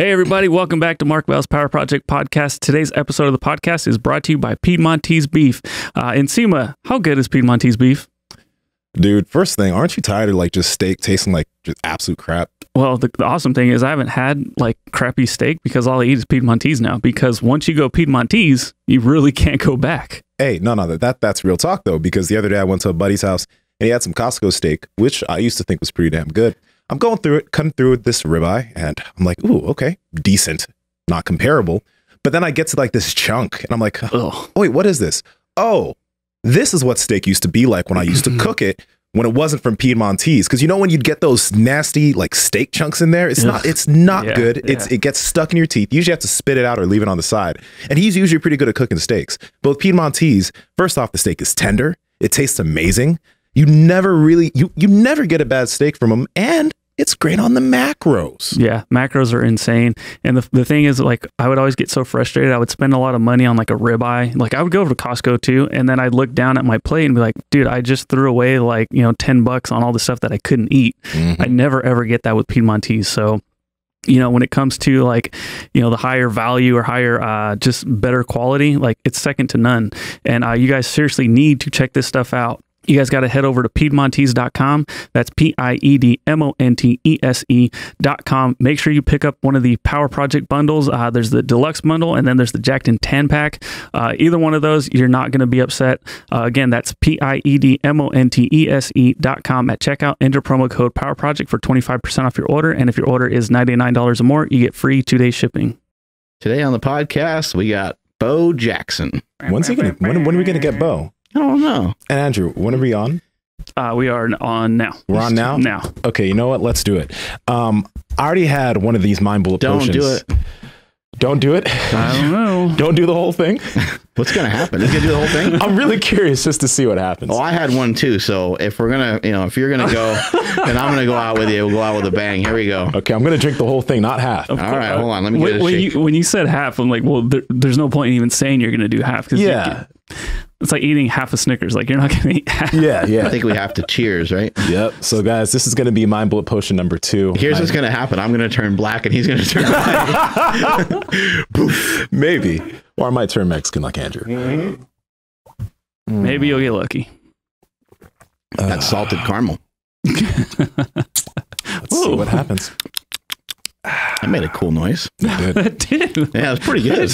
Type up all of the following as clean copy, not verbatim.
Hey everybody, welcome back to Mark Bell's Power Project Podcast. Today's episode of the podcast is brought to you by Piedmontese Beef. Nsima, how good is Piedmontese beef? Dude, first thing, aren't you tired of like just steak tasting like just absolute crap? Well, the awesome thing is I haven't had like crappy steak because all I eat is Piedmontese now. Because once you go Piedmontese, you really can't go back. Hey, no, that's real talk though, because the other day I went to a buddy's house and he had some Costco steak, which I used to think was pretty damn good. I'm going through it, cutting through this ribeye, and I'm like, ooh, okay, decent, not comparable. But then I get to like this chunk, and I'm like, oh, wait, what is this? Oh, this is what steak used to be like when I used to cook it when it wasn't from Piedmontese. Because you know when you'd get those nasty like steak chunks in there, it's not good. It gets stuck in your teeth. You usually have to spit it out or leave it on the side. And he's usually pretty good at cooking steaks. But with Piedmontese, first off, the steak is tender. It tastes amazing. You never really, you never get a bad steak from them, and it's great on the macros. Yeah, macros are insane. And the thing is, like, I would always get so frustrated. I would spend a lot of money on like a ribeye. Like I would go over to Costco too, and then I'd look down at my plate and be like, dude, I just threw away like, $10 on all the stuff that I couldn't eat. I never ever get that with Piedmontese. So, when it comes to like, the higher value or higher, just better quality, like it's second to none. And you guys seriously need to check this stuff out. You guys got to head over to Piedmontese.com. That's Piedmontese.com. Make sure you pick up one of the Power Project bundles. There's the deluxe bundle, and then there's the Jacked in 10 pack. Either one of those, you're not going to be upset. Again, that's Piedmontese.com. At checkout, enter promo code Power Project for 25% off your order. And if your order is $99 or more, you get free 2-day shipping. Today on the podcast, we got Bo Jackson. When are we going to get Bo? I don't know. And Andrew, when are we on? We are on now. We're on now? Now. Okay, you know what? Let's do it. I already had one of these mind bullet potions. Don't do it. Don't do it? I don't know. Don't do the whole thing? What's going to happen? Is it going to do the whole thing? I'm really curious just to see what happens. Well, I had one too. So if we're going to, if you're going to go, then I'm going to go out with you. We'll go out with a bang. Here we go. Okay, I'm going to drink the whole thing, not half. All right, hold on. Let me get a shake. When you said half, I'm like, well, there's no point in even saying you're going to do half. Yeah. It's like eating half a Snickers. Like, you're not going to eat half. Yeah. I think we have to cheers, right? Yep. So, guys, this is going to be Mind Bullet Potion number 2. Here's what's going to happen. I'm going to turn black, and he's going to turn white. Poof. Maybe. Or I might turn Mexican like Andrew. Maybe you'll get lucky. That's salted caramel. Let's see what happens. That made a cool noise. It did. Yeah, it was pretty good.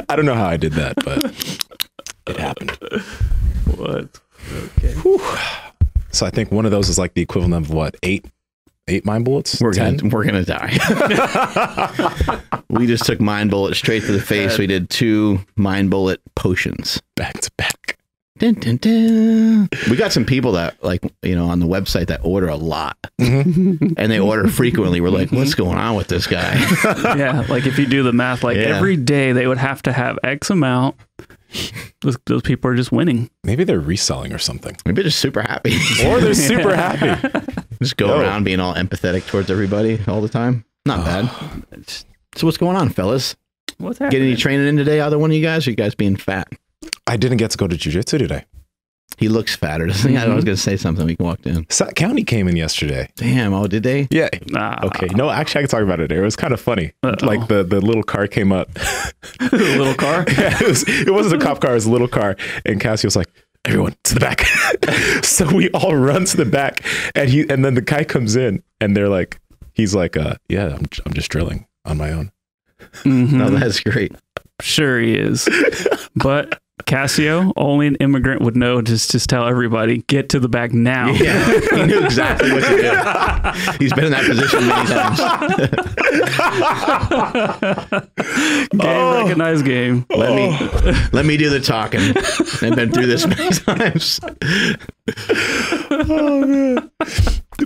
I don't know how I did that, but it happened. What? Okay. Whew. So I think one of those is like the equivalent of what? 8 mind bullets? We're gonna die. We just took mind bullet straight to the face. We did 2 mind bullet potions Back to back. Dun, dun, dun. We got some people that on the website that order a lot, and they order frequently. We're like, what's going on with this guy? Yeah, like if you do the math, like every day they would have to have X amount. Those people are just winning. Maybe they're reselling or something. Maybe they're just super happy. Or they're super happy. Just go around being all empathetic towards everybody all the time. Not bad. So what's going on, fellas? What's happening? Get any training in today, either one of you guys? Or you guys being fat? I didn't get to go to jiu-jitsu today. He looks fatter, doesn't he? I was going to say something. We walked in. Sac County came in yesterday. Damn. Oh, did they? Yeah. Okay. No, actually, I can talk about it. It was kind of funny. Like the little car came up. The little car? Yeah, it wasn't a cop car. It was a little car. And Cassie was like, everyone to the back. So we all run to the back, and then the guy comes in, and he's like, yeah, I'm just drilling on my own. No, that's great. Sure he is. But Cassio, only an immigrant would know. Just tell everybody, get to the back now. Yeah, he knew exactly what to do. He's been in that position many times. Recognized game. Let me do the talking. I've been through this many times. Oh man!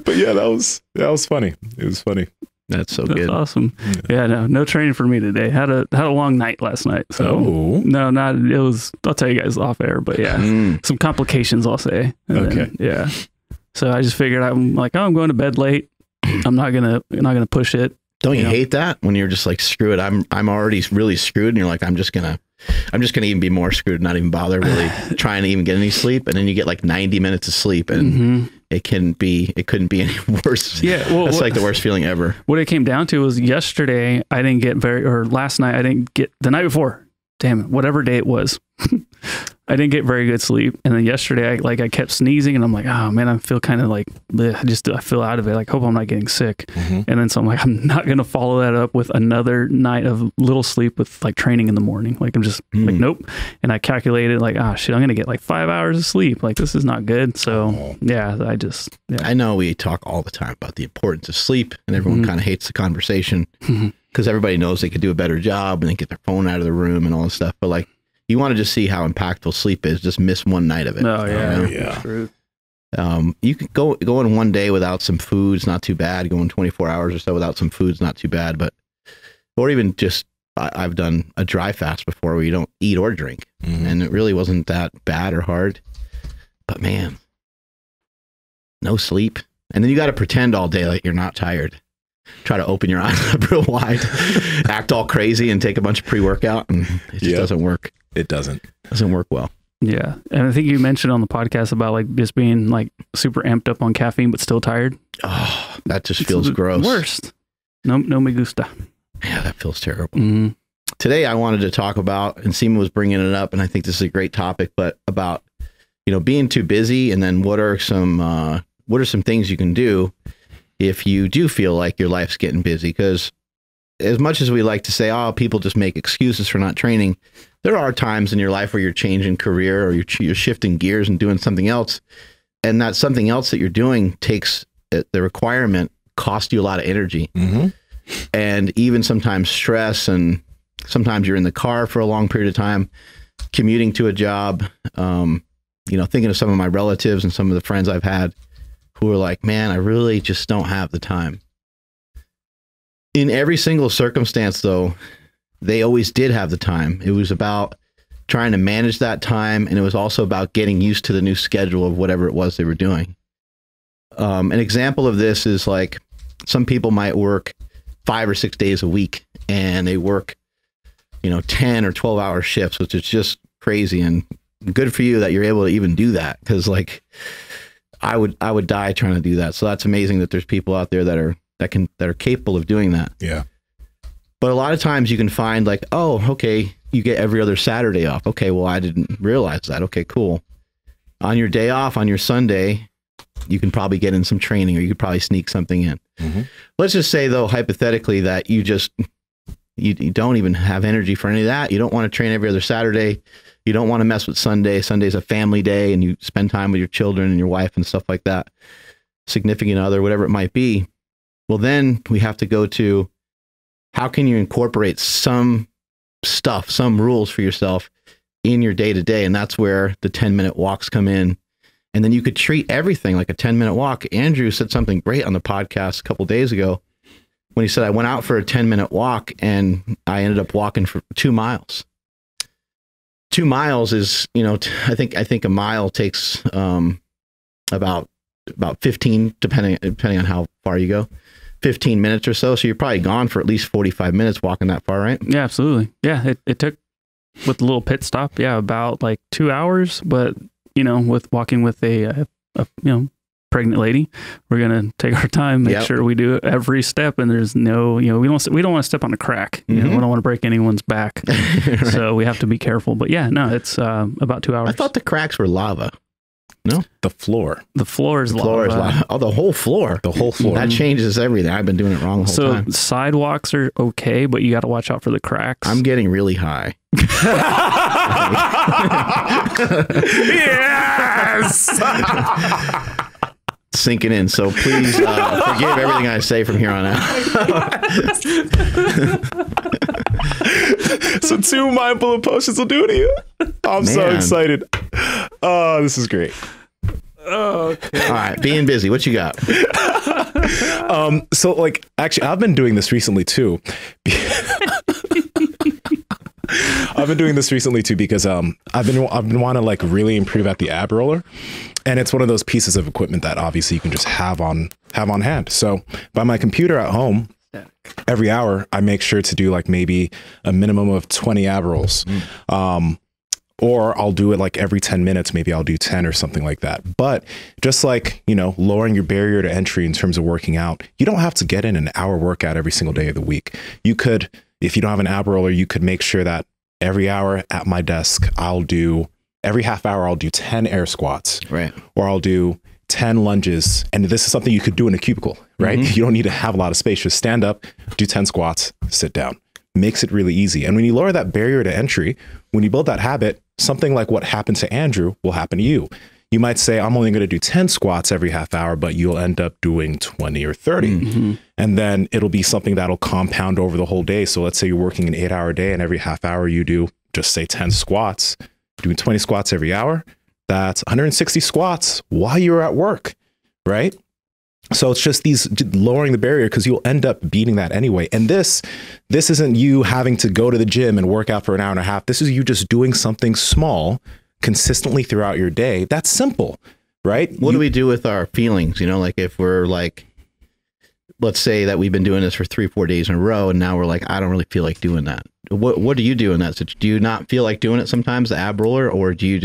But yeah, that was funny. It was funny. That's so That's good. Awesome. Yeah, no training for me today. Had a long night last night. So no, not it was. I'll tell you guys off air. But yeah, some complications. I'll say. And then, yeah. So I just figured I'm like, I'm going to bed late. I'm not gonna push it. Don't you hate that when you're just like, screw it, I'm already really screwed, and you're like, I'm just gonna even be more screwed, not even bother really trying to even get any sleep, and then you get like 90 minutes of sleep, and it couldn't be any worse. Yeah, well, that's like the worst feeling ever. What it came down to was yesterday I didn't get or last night I didn't get, the night before, damn it, whatever day it was, I didn't get very good sleep. And then yesterday I kept sneezing, and I'm like, oh man, I feel kind of like, bleh, I feel out of it. Like, hope I'm not getting sick. And then so I'm like, I'm not going to follow that up with another night of little sleep with like training in the morning. Like, I'm just like, nope. And I calculated like, shit, I'm going to get like 5 hours of sleep. Like, this is not good. So yeah, I know we talk all the time about the importance of sleep, and everyone kind of hates the conversation because everybody knows they could do a better job and they get their phone out of the room and all this stuff. But like, you want to just see how impactful sleep is. Just miss one night of it. Oh yeah, yeah. True. You could go in one day without some food's not too bad. Going 24 hours or so without some food's not too bad. But or even just I've done a dry fast before where you don't eat or drink, and it really wasn't that bad or hard. But man, no sleep, and then you got to pretend all day like you're not tired. Try to open your eyes up real wide, act all crazy, and take a bunch of pre-workout, and it just doesn't work. It doesn't work well. Yeah. And I think you mentioned on the podcast about like just being like super amped up on caffeine, but still tired. Oh, that just feels gross. Worst. No me gusta. Yeah, that feels terrible. Today I wanted to talk about, and Nsima was bringing it up, and I think this is a great topic, but about, being too busy, and then what are some things you can do if you do feel like your life's getting busy? Because as much as we like to say, oh, people just make excuses for not training, there are times in your life where you're changing career, or you're shifting gears and doing something else. And that something else that you're doing takes the requirement, costs you a lot of energy. And even sometimes stress, and sometimes you're in the car for a long period of time, commuting to a job. Thinking of some of my relatives and some of the friends I've had who are like, man, I really just don't have the time. In every single circumstance, though, they always did have the time. It was about trying to manage that time, and it was also about getting used to the new schedule of whatever it was they were doing. An example of this is like some people might work 5 or 6 days a week, and they work, 10 or 12-hour shifts, which is just crazy, and good for you that you're able to even do that, because like I would die trying to do that. So that's amazing that there's people out there that are capable of doing that. Yeah. But a lot of times you can find like, oh, okay, you get every other Saturday off. Okay, well, I didn't realize that. Okay, cool. On your day off, on your Sunday, you can probably get in some training, or you could probably sneak something in. Let's just say, though, hypothetically, that you don't even have energy for any of that. You don't want to train every other Saturday. You don't want to mess with Sunday. Sunday's a family day, and you spend time with your children and your wife and stuff like that, significant other, whatever it might be. Well, then we have to go to, how can you incorporate some stuff, some rules for yourself in your day-to-day? And that's where the 10-minute walks come in. And then you could treat everything like a 10-minute walk. Andrew said something great on the podcast a couple days ago when he said, I went out for a 10-minute walk and I ended up walking for 2 miles. 2 miles is, I think a mile takes about 15, depending on how far you go. 15 minutes or so. So you're probably gone for at least 45 minutes walking that far, right? Yeah, absolutely. Yeah. It took, with a little pit stop, about like 2 hours, but with walking with a pregnant lady, we're going to take our time, make sure we do every step. And there's no, we don't want to step on a crack. We don't want to break anyone's back. Right. So we have to be careful, but it's about 2 hours. I thought the cracks were lava. No, the floor. The floor is lava. Oh, the whole floor. The whole floor. That changes everything. I've been doing it wrong the whole time. So sidewalks are okay, but you got to watch out for the cracks. I'm getting really high. Yes. Sinking in. So please forgive everything I say from here on out. So 2 mindful potions will do it to you. I'm so excited. Oh, this is great. Okay. All right, being busy. What you got? So like, actually, I've been doing this recently too. I've been doing this recently too because I've been wanting to like really improve at the ab roller, and it's one of those pieces of equipment that obviously you can just have on hand. So by my computer at home, every hour, I make sure to do like maybe a minimum of 20 ab rolls. Or I'll do it like every 10 minutes, maybe I'll do 10 or something like that. But just like, you know, lowering your barrier to entry in terms of working out, you don't have to get in an hour workout every single day of the week. You could, if you don't have an ab roller, you could make sure that every hour at my desk, every half hour, I'll do 10 air squats. Right. Or I'll do 10 lunges. And this is something you could do in a cubicle, right? You don't need to have a lot of space. Just stand up, do 10 squats, sit down. Makes it really easy. And when you lower that barrier to entry, when you build that habit, something like what happened to Andrew will happen to you. You might say, I'm only going to do 10 squats every half hour, but you'll end up doing 20 or 30. And then it'll be something that'll compound over the whole day. So let's say you're working an 8-hour day and every half hour you do just say 10 squats, doing 20 squats every hour. That's 160 squats while you're at work, right? So it's just lowering the barrier, because you'll end up beating that anyway. And this isn't you having to go to the gym and work out for an hour and a half. This is you just doing something small consistently throughout your day. That's simple, right? What do we do with our feelings? You know, like if we're like, let's say that we've been doing this for 3-4 days in a row, and now we're like, I don't really feel like doing that. What do you do in that situation? Do you not feel like doing it sometimes, the ab roller, or do you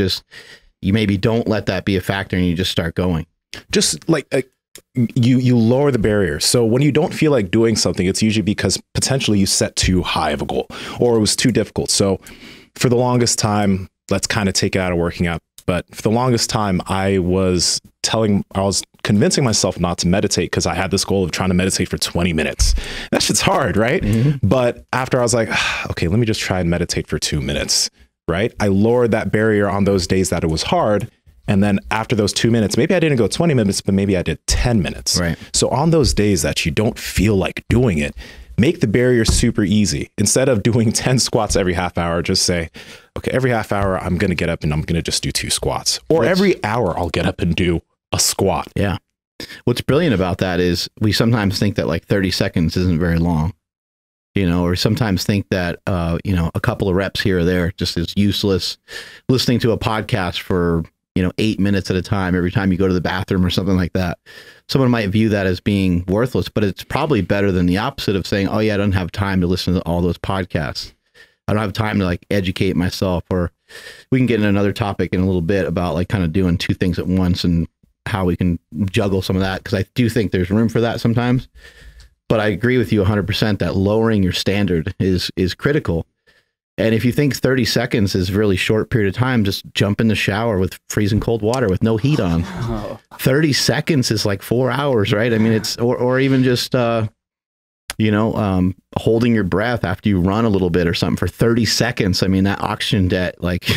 maybe don't let that be a factor and you just start going? Just like you lower the barrier. So when you don't feel like doing something, it's usually because potentially you set too high of a goal or it was too difficult. So for the longest time, let's kind of take it out of working out. But for the longest time, I was convincing myself not to meditate, because I had this goal of trying to meditate for 20 minutes. That shit's hard, right? But after I was like, okay, let me just try and meditate for 2 minutes, right? I lowered that barrier on those days that it was hard. And then after those 2 minutes, maybe I didn't go 20 minutes, but maybe I did 10 minutes. Right. So on those days that you don't feel like doing it, make the barrier super easy. Instead of doing 10 squats every half hour, just say, okay, every half hour, I'm going to get up and I'm going to just do 2 squats. Or every hour, I'll get up and do a squat. Yeah. What's brilliant about that is we sometimes think that like 30 seconds isn't very long, you know, or sometimes think that, you know, a couple of reps here or there just is useless. Listening to a podcast for, 8 minutes at a time, every time you go to the bathroom or something like that. Someone might view that as being worthless, but it's probably better than the opposite of saying, oh yeah, I don't have time to listen to all those podcasts. I don't have time to like educate myself. Or we can get into another topic in a little bit about like kind of doing 2 things at once and how we can juggle some of that. Cause I do think there's room for that sometimes, but I agree with you 100% that lowering your standard is critical. And if you think 30 seconds is a really short period of time, just jump in the shower with freezing cold water with no heat on. 30 seconds is like 4 hours, right? I mean, it's, or even just, holding your breath after you run a little bit or something for 30 seconds. I mean, that oxygen debt, like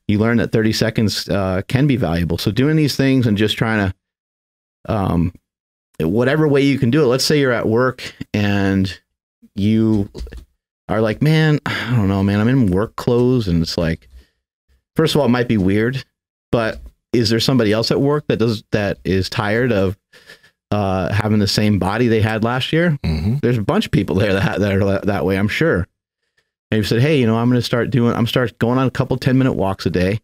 you learn that 30 seconds can be valuable. So doing these things and just trying to, whatever way you can do it. Let's say you're at work and you are like, man, I don't know, man, I'm in work clothes. And it's like, first of all, it might be weird, but is there somebody else at work that is tired of having the same body they had last year? There's a bunch of people there that are that way, I'm sure. And you said, hey, I'm going to start going on a couple 10-minute walks a day.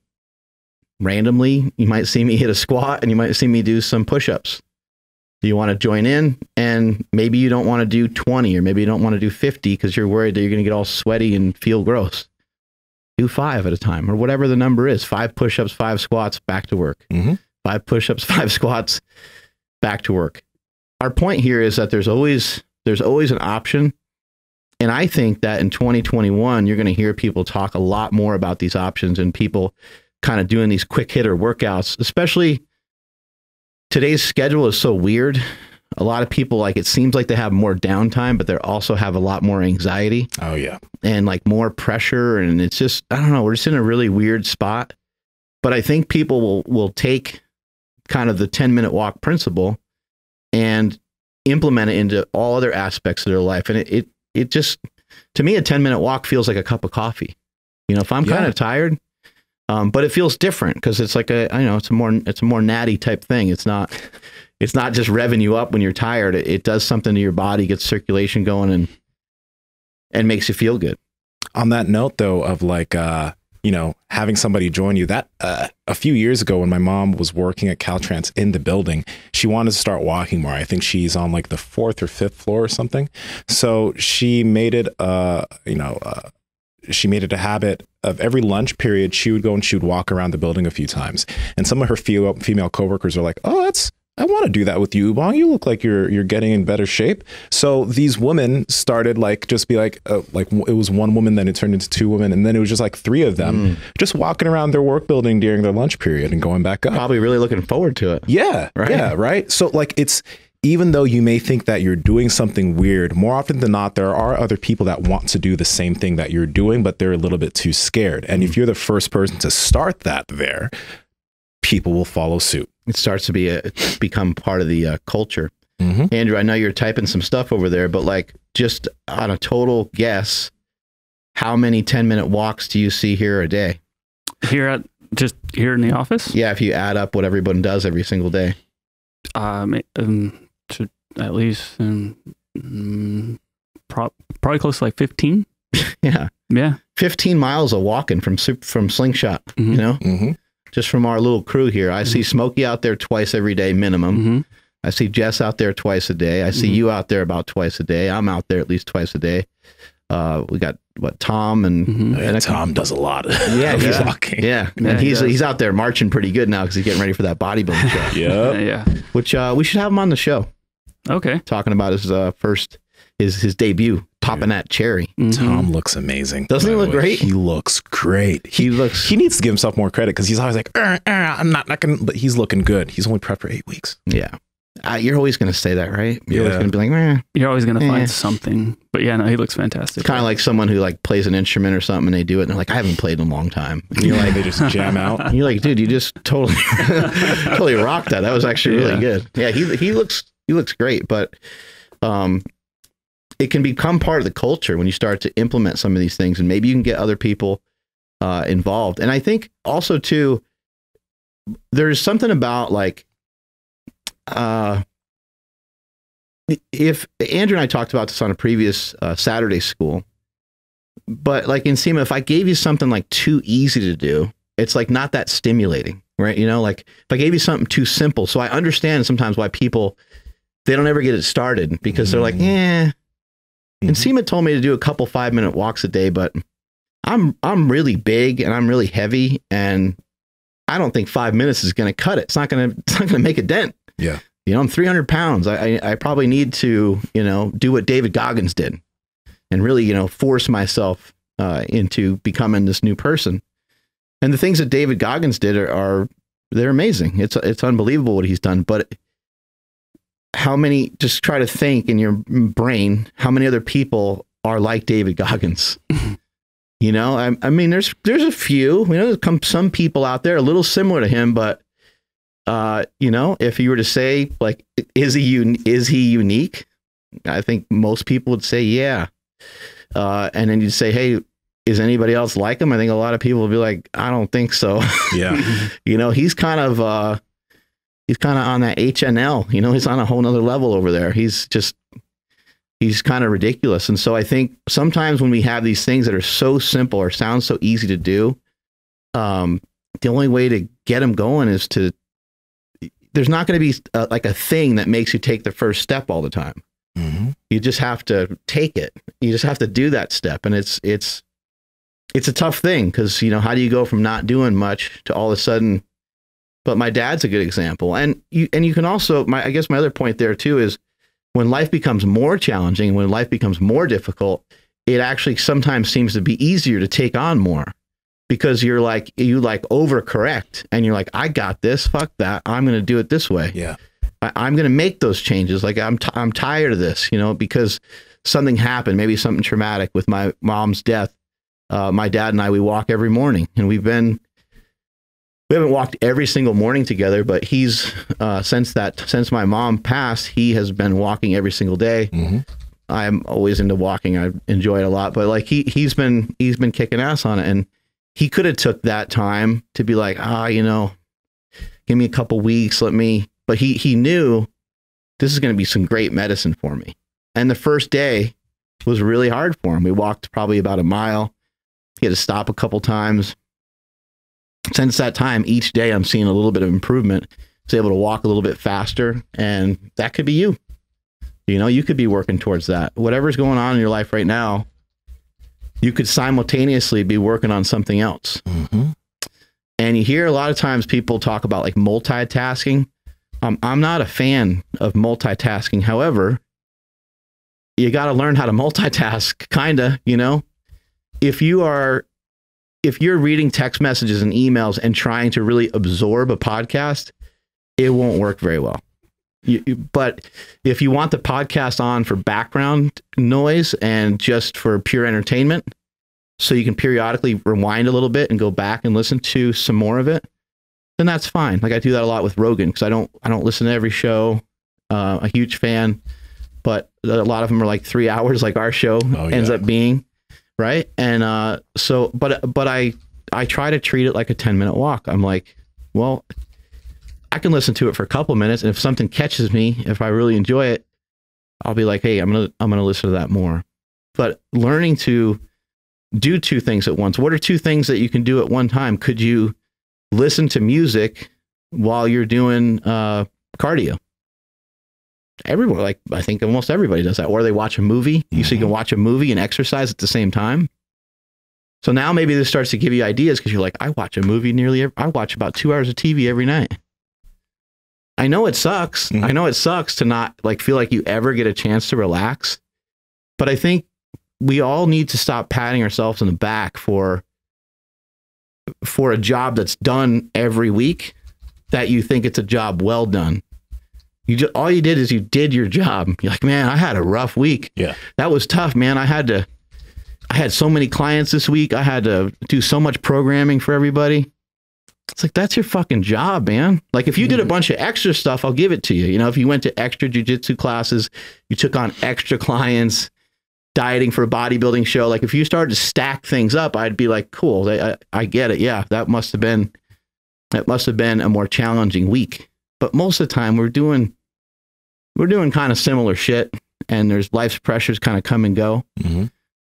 Randomly, you might see me hit a squat and you might see me do some push-ups. You want to join in, and maybe you don't want to do 20, or maybe you don't want to do 50 because you're worried that you're going to get all sweaty and feel gross. Do 5 at a time, or whatever the number is. 5 push-ups, 5 squats, back to work. 5 push-ups, 5 squats, back to work. Our point here is that there's always an option. And I think that in 2021, you're going to hear people talk a lot more about these options and people kind of doing these quick hitter workouts, especially today's schedule is so weird. A lot of people, like, it seems like they have more downtime, but they also have a lot more anxiety. Oh yeah. And like more pressure. And it's just, I don't know, we're just in a really weird spot. But I think people will take kind of the 10-minute walk principle and implement it into all other aspects of their life. And it just, to me, a 10-minute walk feels like a cup of coffee. If I'm kind of tired, but it feels different because it's like it's a more natty type thing. It's not just revving you up when you're tired. It does something to your body, gets circulation going, and makes you feel good. On that note, though, of like, you know, having somebody join you. That a few years ago when my mom was working at Caltrans in the building, she wanted to start walking more. I think she's on like the 4th or 5th floor or something. So she made it, she made it a habit of every lunch period, she would go and she would walk around the building a few times. And some of her female coworkers are like, oh, I want to do that with you, Ubong. You look like you're getting in better shape. So these women started like just be like it was one woman, then it turned into 2 women, and then it was just like 3 of them just walking around their work building during their lunch period and going back up. Probably really looking forward to it. Yeah, right. Yeah, right. So like it's, even though you may think that you're doing something weird, more often than not, there are other people that want to do the same thing that you're doing, but they're a little bit too scared. And if you're the first person to start that there, people will follow suit. It starts to become part of the culture. Andrew, I know you're typing some stuff over there, but like just on a total guess, how many 10-minute walks do you see here a day? Here in the office? Yeah, if you add up what everyone does every single day. To at least probably close to like 15. Yeah. 15 miles of walking from Slingshot, you know? Just from our little crew here. I see Smokey out there twice every day minimum. I see Jess out there twice a day. I see you out there about twice a day. I'm out there at least twice a day. We got Tom and Tom does a lot of he's walking. Yeah, and he's out there marching pretty good now because he's getting ready for that bodybuilding show. Yeah. Which we should have him on the show. Okay. Talking about his debut, popping that cherry. Tom looks amazing. Doesn't he look great? He looks great. He needs to give himself more credit because he's always like, I'm not gonna, but he's looking good. He's only prepped for 8 weeks. Yeah. You're always going to say that, right? You're always going to be like, You're always going to find something. But yeah, no, he looks fantastic. Kind of like someone who like plays an instrument or something and they do it and they're like, I haven't played in a long time. And you're like, they just jam out. And you're like, dude, you just totally rocked that. That was actually really good. Yeah, he looks great, but it can become part of the culture when you start to implement some of these things, and maybe you can get other people involved. And I think also too, there's something about like, if Andrew and I talked about this on a previous Saturday school, but like in Nsima, if I gave you something like too easy to do, it's like not that stimulating, right? You know, like if I gave you something too simple. So I understand sometimes why people, they don't ever get it started because they're like, And Nsima told me to do a couple 5-minute walks a day, but I'm really big and I'm really heavy, and I don't think 5 minutes is going to cut it. It's not going to make a dent. Yeah. You know, I'm 300 pounds. I probably need to, you know, do what David Goggins did and really, you know, force myself into becoming this new person. And the things that David Goggins did they're amazing. It's unbelievable what he's done. But how many, just try to think in your brain, how many other people are like David Goggins? You know, I mean, there's a few, you know, there's some people out there a little similar to him, but you know, if you were to say like, is he unique? I think most people would say, yeah. And then you'd say, hey, is anybody else like him? I think a lot of people would be like, I don't think so. Yeah. You know, he's kind of on that HNL, you know, he's on a whole nother level over there. He's kind of ridiculous. And so I think sometimes when we have these things that are so simple or sound so easy to do, the only way to get them going is there's not going to be like a thing that makes you take the first step all the time. You just have to take it. You just have to do that step. And it's a tough thing because, you know, how do you go from not doing much to all of a sudden, but my dad's a good example. And you can also, I guess my other point there too is when life becomes more challenging, when life becomes more difficult, it actually sometimes seems to be easier to take on more. Because you overcorrect and you're like, I got this, fuck that. I'm going to do it this way. Yeah. I'm going to make those changes. Like I'm tired of this, you know, because something happened, maybe something traumatic with my mom's death. My dad and I, we walk every morning, and we haven't walked every single morning together, but he's, since my mom passed, he has been walking every single day. I'm always into walking. I enjoy it a lot, but like he's been kicking ass on it. And he could have took that time to be like, you know, give me a couple weeks, but he knew this is going to be some great medicine for me. And the first day was really hard for him. We walked probably about a mile. He had to stop a couple times. since that time, each day I'm seeing a little bit of improvement. I was able to walk a little bit faster, and that could be you. You know, you could be working towards that. Whatever's going on in your life right now, you could simultaneously be working on something else. Mm-hmm. And you hear a lot of times people talk about like multitasking. I'm not a fan of multitasking. However, you got to learn how to multitask, kind of, you know. If you're reading text messages and emails and trying to really absorb a podcast, it won't work very well. But if you want the podcast on for background noise and just for pure entertainment, so you can periodically rewind a little bit and go back and listen to some more of it, then that's fine. Like I do that a lot with Rogan, because I don't listen to every show. A huge fan, but a lot of them are like 3 hours, like our show ends up being, right? And so, but I try to treat it like a 10-minute walk. I'm like, well, I can listen to it for a couple minutes, and if something catches me, if I really enjoy it, I'll be like, hey, I'm gonna listen to that more. But learning to do two things at once. What are two things that you can do at one time? Could you listen to music while you're doing cardio? Everyone, like I think almost everybody does that. Or they watch a movie. So you can watch a movie and exercise at the same time. So now maybe this starts to give you ideas, because you're like, I watch a movie I watch about 2 hours of TV every night. I know it sucks. I know it sucks to not like feel like you ever get a chance to relax. But I think we all need to stop patting ourselves on the back for a job that's done every week, that you think it's a job well done. All you did is you did your job. You're like, man, I had a rough week. Yeah, that was tough, man. I had so many clients this week. I had to do so much programming for everybody. It's like, that's your fucking job, man. Like if you did a bunch of extra stuff, I'll give it to you. You know, if you went to extra jiu-jitsu classes, you took on extra clients, dieting for a bodybuilding show. Like if you started to stack things up, I'd be like, cool. I get it. Yeah, that must have been a more challenging week. But most of the time we're doing kind of similar shit, and there's life's pressures kind of come and go. Mm-hmm.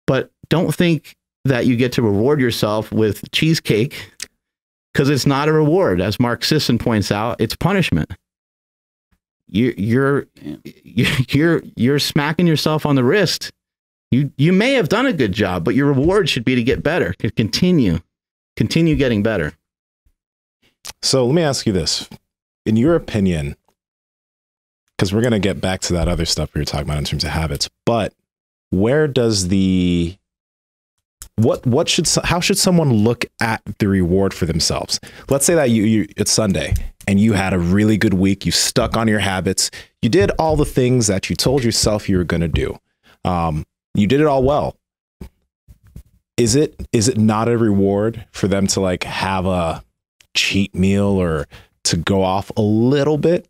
But don't think that you get to reward yourself with cheesecake, because it's not a reward. As Mark Sisson points out, it's punishment. You're smacking yourself on the wrist. You may have done a good job, but your reward should be to get better, to continue getting better. So let me ask you this. In your opinion, because we're going to get back to that other stuff we were talking about in terms of habits, but where does how should someone look at the reward for themselves? Let's say that it's Sunday and you had a really good week. You stuck on your habits. You did all the things that you told yourself you were going to do. You did it all well. Is it not a reward for them to like have a cheat meal or to go off a little bit?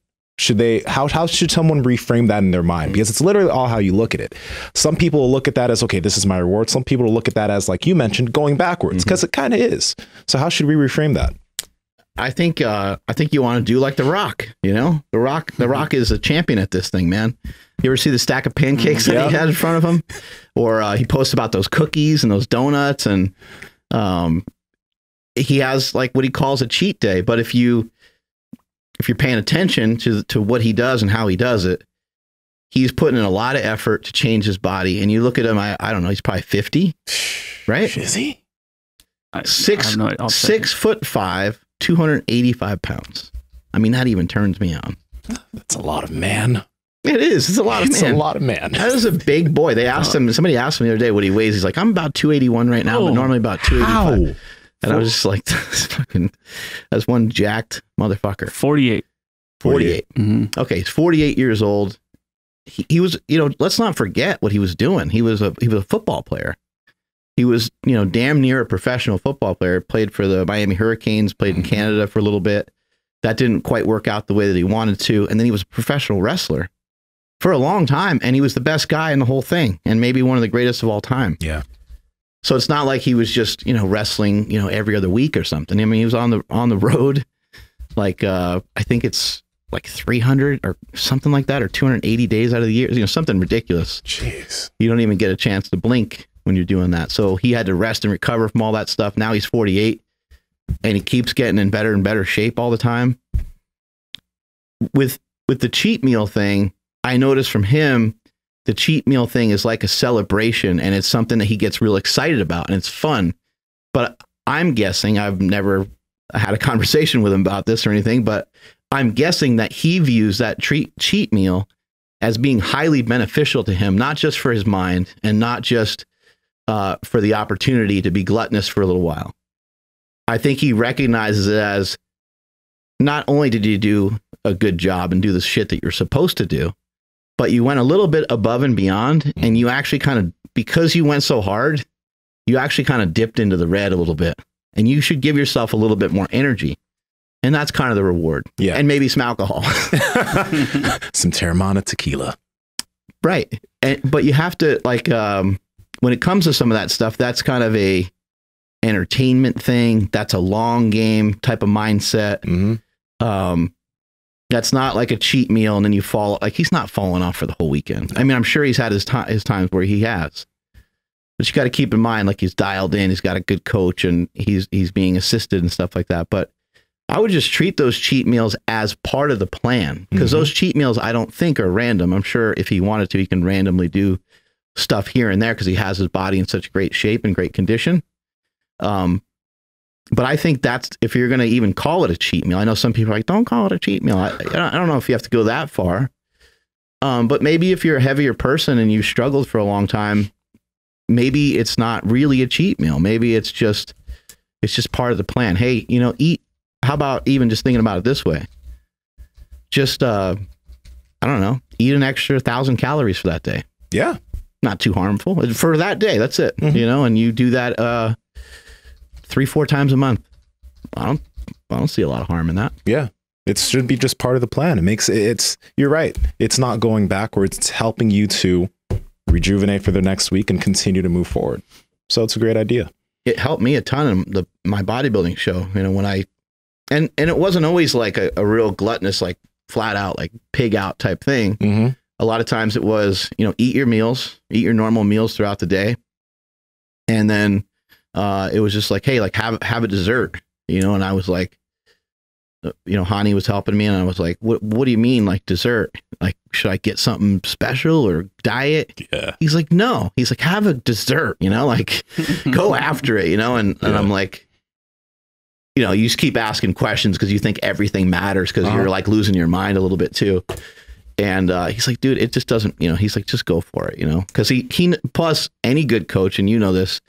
How should someone reframe that in their mind? Because it's literally all how you look at it. Some people will look at that as, okay, this is my reward. Some people will look at that as, like you mentioned, going backwards, because it kind of is. So how should we reframe that? I think you want to do like The Rock. You know, The Rock is a champion at this thing, man. You ever see the stack of pancakes that he had in front of him? Or he posts about those cookies and those donuts, and he has like what he calls a cheat day. But if you're paying attention to what he does and how he does it, he's putting in a lot of effort to change his body. And you look at him, I don't know, he's probably 50, right? Is he? 6'5", 285 pounds. I mean, that even turns me on. That's a lot of man. It is. It's a lot of man. It's a lot of man. That is a big boy. They asked him, somebody asked him the other day what he weighs. He's like, I'm about 281 right now, but normally about 285. How? And I was just like, that's one jacked motherfucker. 48. Mm-hmm. Okay, he's 48 years old. He was, let's not forget what he was doing. He was a football player. He was, damn near a professional football player. Played for the Miami Hurricanes, played in Canada for a little bit. That didn't quite work out the way that he wanted to. And then he was a professional wrestler for a long time. And he was the best guy in the whole thing, and maybe one of the greatest of all time. Yeah. So it's not like he was just, wrestling, every other week or something. I mean, he was on the road, like, I think it's like 300 or something like that, or 280 days out of the year, something ridiculous. Jeez. You don't even get a chance to blink when you're doing that. So he had to rest and recover from all that stuff. Now he's 48. and he keeps getting in better and better shape all the time. With the cheat meal thing, I noticed from him, the cheat meal thing is like a celebration, and it's something that he gets real excited about, and it's fun. But I'm guessing, I've never had a conversation with him about this or anything, but I'm guessing that he views that cheat meal as being highly beneficial to him, not just for his mind and not just for the opportunity to be gluttonous for a little while. I think he recognizes it as, not only did you do a good job and do the shit that you're supposed to do, but you went a little bit above and beyond, and you actually kind of, because you went so hard, you actually kind of dipped into the red a little bit, and you should give yourself a little bit more energy. And that's kind of the reward. Yeah. And maybe some alcohol. Some Terramana tequila. Right. But you have to, like, when it comes to some of that stuff, that's kind of a entertainment thing. That's a long game type of mindset. Mm-hmm. That's not like a cheat meal and then you fall, like, he's not falling off for the whole weekend. I mean, I'm sure he's had his times where he has, but you got to keep in mind, like, he's dialed in, he's got a good coach, and he's being assisted and stuff like that. But I would just treat those cheat meals as part of the plan, because those cheat meals, I don't think, are random. I'm sure if he wanted to, he can randomly do stuff here and there because he has his body in such great shape and great condition. But I think that's, if you're going to even call it a cheat meal, I know some people are like, don't call it a cheat meal. I don't know if you have to go that far. But maybe if you're a heavier person and you've struggled for a long time, maybe it's not really a cheat meal. Maybe it's just part of the plan. Hey, you know, eat. How about even just thinking about it this way? Just, I don't know, eat an extra 1,000 calories for that day. Yeah. Not too harmful for that day. That's it. Mm-hmm. You know, and you do that 3-4 times a month. I don't see a lot of harm in that. Yeah. It should be just part of the plan. It makes you're right. It's not going backwards. It's helping you to rejuvenate for the next week and continue to move forward. So it's a great idea. It helped me a ton in my bodybuilding show. You know, when and it wasn't always like a real gluttonous, like flat out, like pig out type thing. Mm-hmm. A lot of times it was, you know, eat your normal meals throughout the day. And then it was just like, hey, like have a dessert, you know? And I was like, you know, Hani was helping me, and I was like, what do you mean, like, dessert? Like, should I get something special or diet? Yeah. He's like, no. He's like, have a dessert, you know, like go after it, you know? And I'm like, you know, you just keep asking questions because you think everything matters because you're like losing your mind a little bit too. And he's like, dude, it just doesn't, you know, he's like, just go for it, you know? Because he plus any good coach, and you know this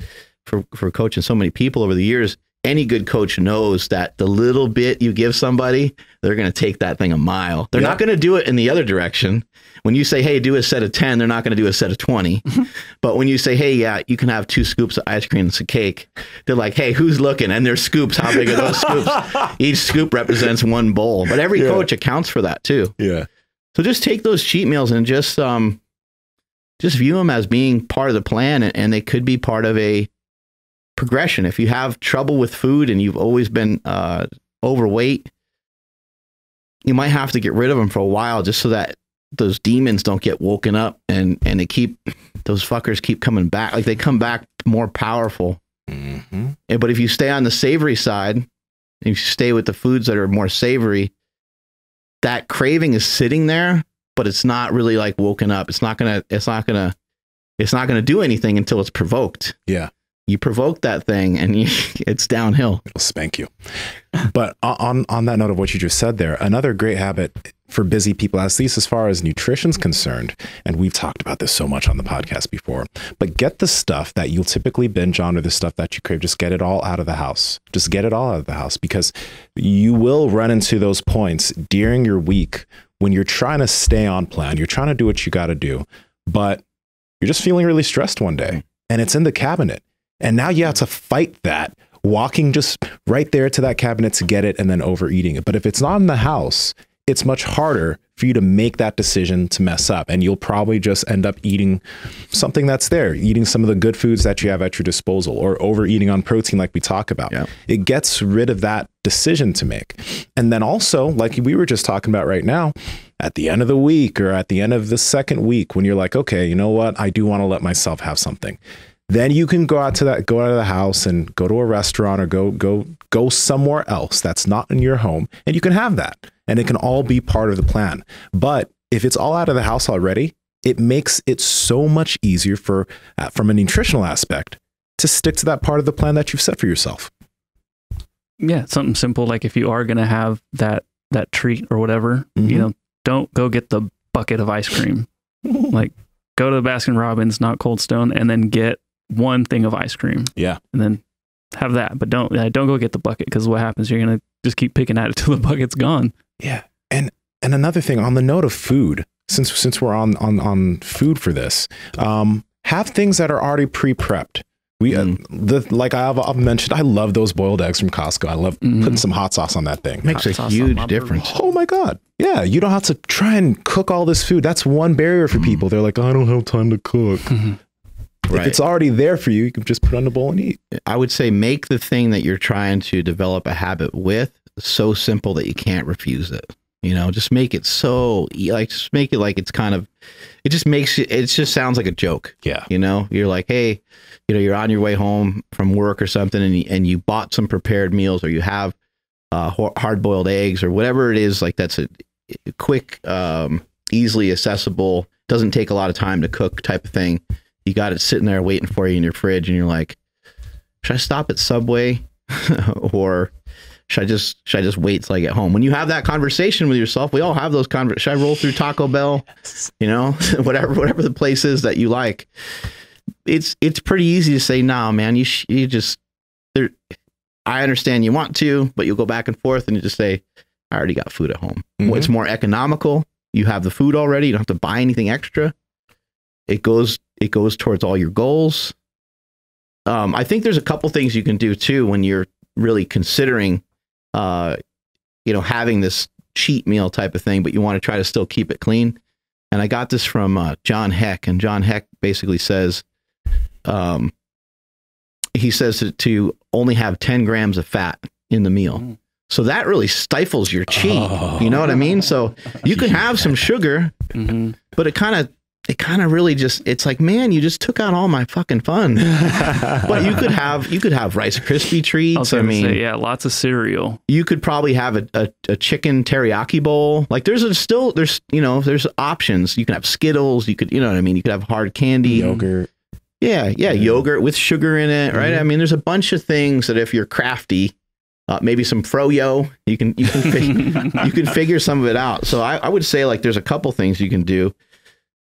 for coaching so many people over the years, any good coach knows that the little bit you give somebody, they're going to take that thing a mile. They're not going to do it in the other direction. When you say, hey, do a set of 10, they're not going to do a set of 20. But when you say, hey, yeah, you can have 2 scoops of ice cream and some cake, they're like, hey, who's looking? And their scoops, how big are those scoops? Each scoop represents 1 bowl. But every coach accounts for that too. Yeah. So just take those cheat meals and just view them as being part of the plan, and they could be part of a progression. If you have trouble with food and you've always been overweight, you might have to get rid of them for a while just so that those demons don't get woken up and those fuckers keep coming back. Like, they come back more powerful. Mm-hmm. But if you stay on the savory side, if you stay with the foods that are more savory, that craving is sitting there, but it's not really like woken up. It's not gonna do anything until it's provoked. Yeah. You provoke that thing and it's downhill. It'll spank you. But on that note of what you just said there, another great habit for busy people, at least as far as nutrition's concerned, and we've talked about this so much on the podcast before, but get the stuff that you'll typically binge on or the stuff that you crave, just get it all out of the house. Just get it all out of the house, because you will run into those points during your week when you're trying to stay on plan, you're trying to do what you got to do, but you're just feeling really stressed one day and it's in the cabinet. And now you have to fight that, walking just right there to that cabinet to get it and then overeating it. But if it's not in the house, it's much harder for you to make that decision to mess up. And you'll probably just end up eating something that's there, eating some of the good foods that you have at your disposal, or overeating on protein like we talk about. Yeah. It gets rid of that decision to make. And then also, like we were just talking about right now, at the end of the week or at the end of the second week, when you're like, okay, you know what? I do want to let myself have something. then you can go out of the house and go to a restaurant or go somewhere else that's not in your home, and you can have that, and it can all be part of the plan. But if it's all out of the house already, it makes it so much easier from a nutritional aspect to stick to that part of the plan that you've set for yourself. Yeah, something simple like if you are going to have that treat or whatever, you know, don't go get the bucket of ice cream. Like, go to Baskin Robbins, not Cold Stone, and then get one thing of ice cream. Yeah, and then have that. But don't go get the bucket, because what happens? You're gonna just keep picking at it till the bucket's gone. Yeah, and another thing on the note of food, since we're on food for this, have things that are already pre-prepped. Like I've mentioned, I love those boiled eggs from Costco. I love putting some hot sauce on that thing. Makes a huge difference. Oh my God. Yeah. You don't have to try and cook all this food. That's one barrier for people. They're like, I don't have time to cook. Right. If it's already there for you, you can just put it on the bowl and eat. I would say make the thing that you're trying to develop a habit with so simple that you can't refuse it. You know, just make it just make it like it's kind of, it just sounds like a joke. Yeah. You know, you're like, hey, you know, you're on your way home from work or something, and you bought some prepared meals, or you have hard-boiled eggs or whatever it is, like that's a quick, easily accessible, doesn't take a lot of time to cook type of thing. You got it sitting there waiting for you in your fridge, and you're like, should I stop at Subway or should I just wait till I get home? When you have that conversation with yourself, we all have those conversations. Should I roll through Taco Bell? Yes. You know, whatever the place is that you like. It's pretty easy to say, nah, man, you just there. I understand you want to, but you'll go back and forth, and you just say, I already got food at home. It's more economical. You have the food already. You don't have to buy anything extra. It goes towards all your goals. I think there's a couple things you can do too when you're really considering, you know, having this cheat meal type of thing, but you want to try to still keep it clean. And I got this from John Heck, and John Heck basically says, he says to only have 10 grams of fat in the meal. So that really stifles your cheat. You know what I mean? So you can have some sugar, but it kind of really just, it's like, man, you just took out all my fucking fun. But you could have Rice Krispie treats. I mean, say, yeah, lots of cereal. You could probably have a chicken teriyaki bowl. Like there's options. You can have Skittles. You could, you know what I mean? You could have hard candy. Yogurt. Yeah. Yogurt with sugar in it. Right. I mean, there's a bunch of things that if you're crafty, maybe some froyo, you can figure some of it out. So I would say like, there's a couple things you can do.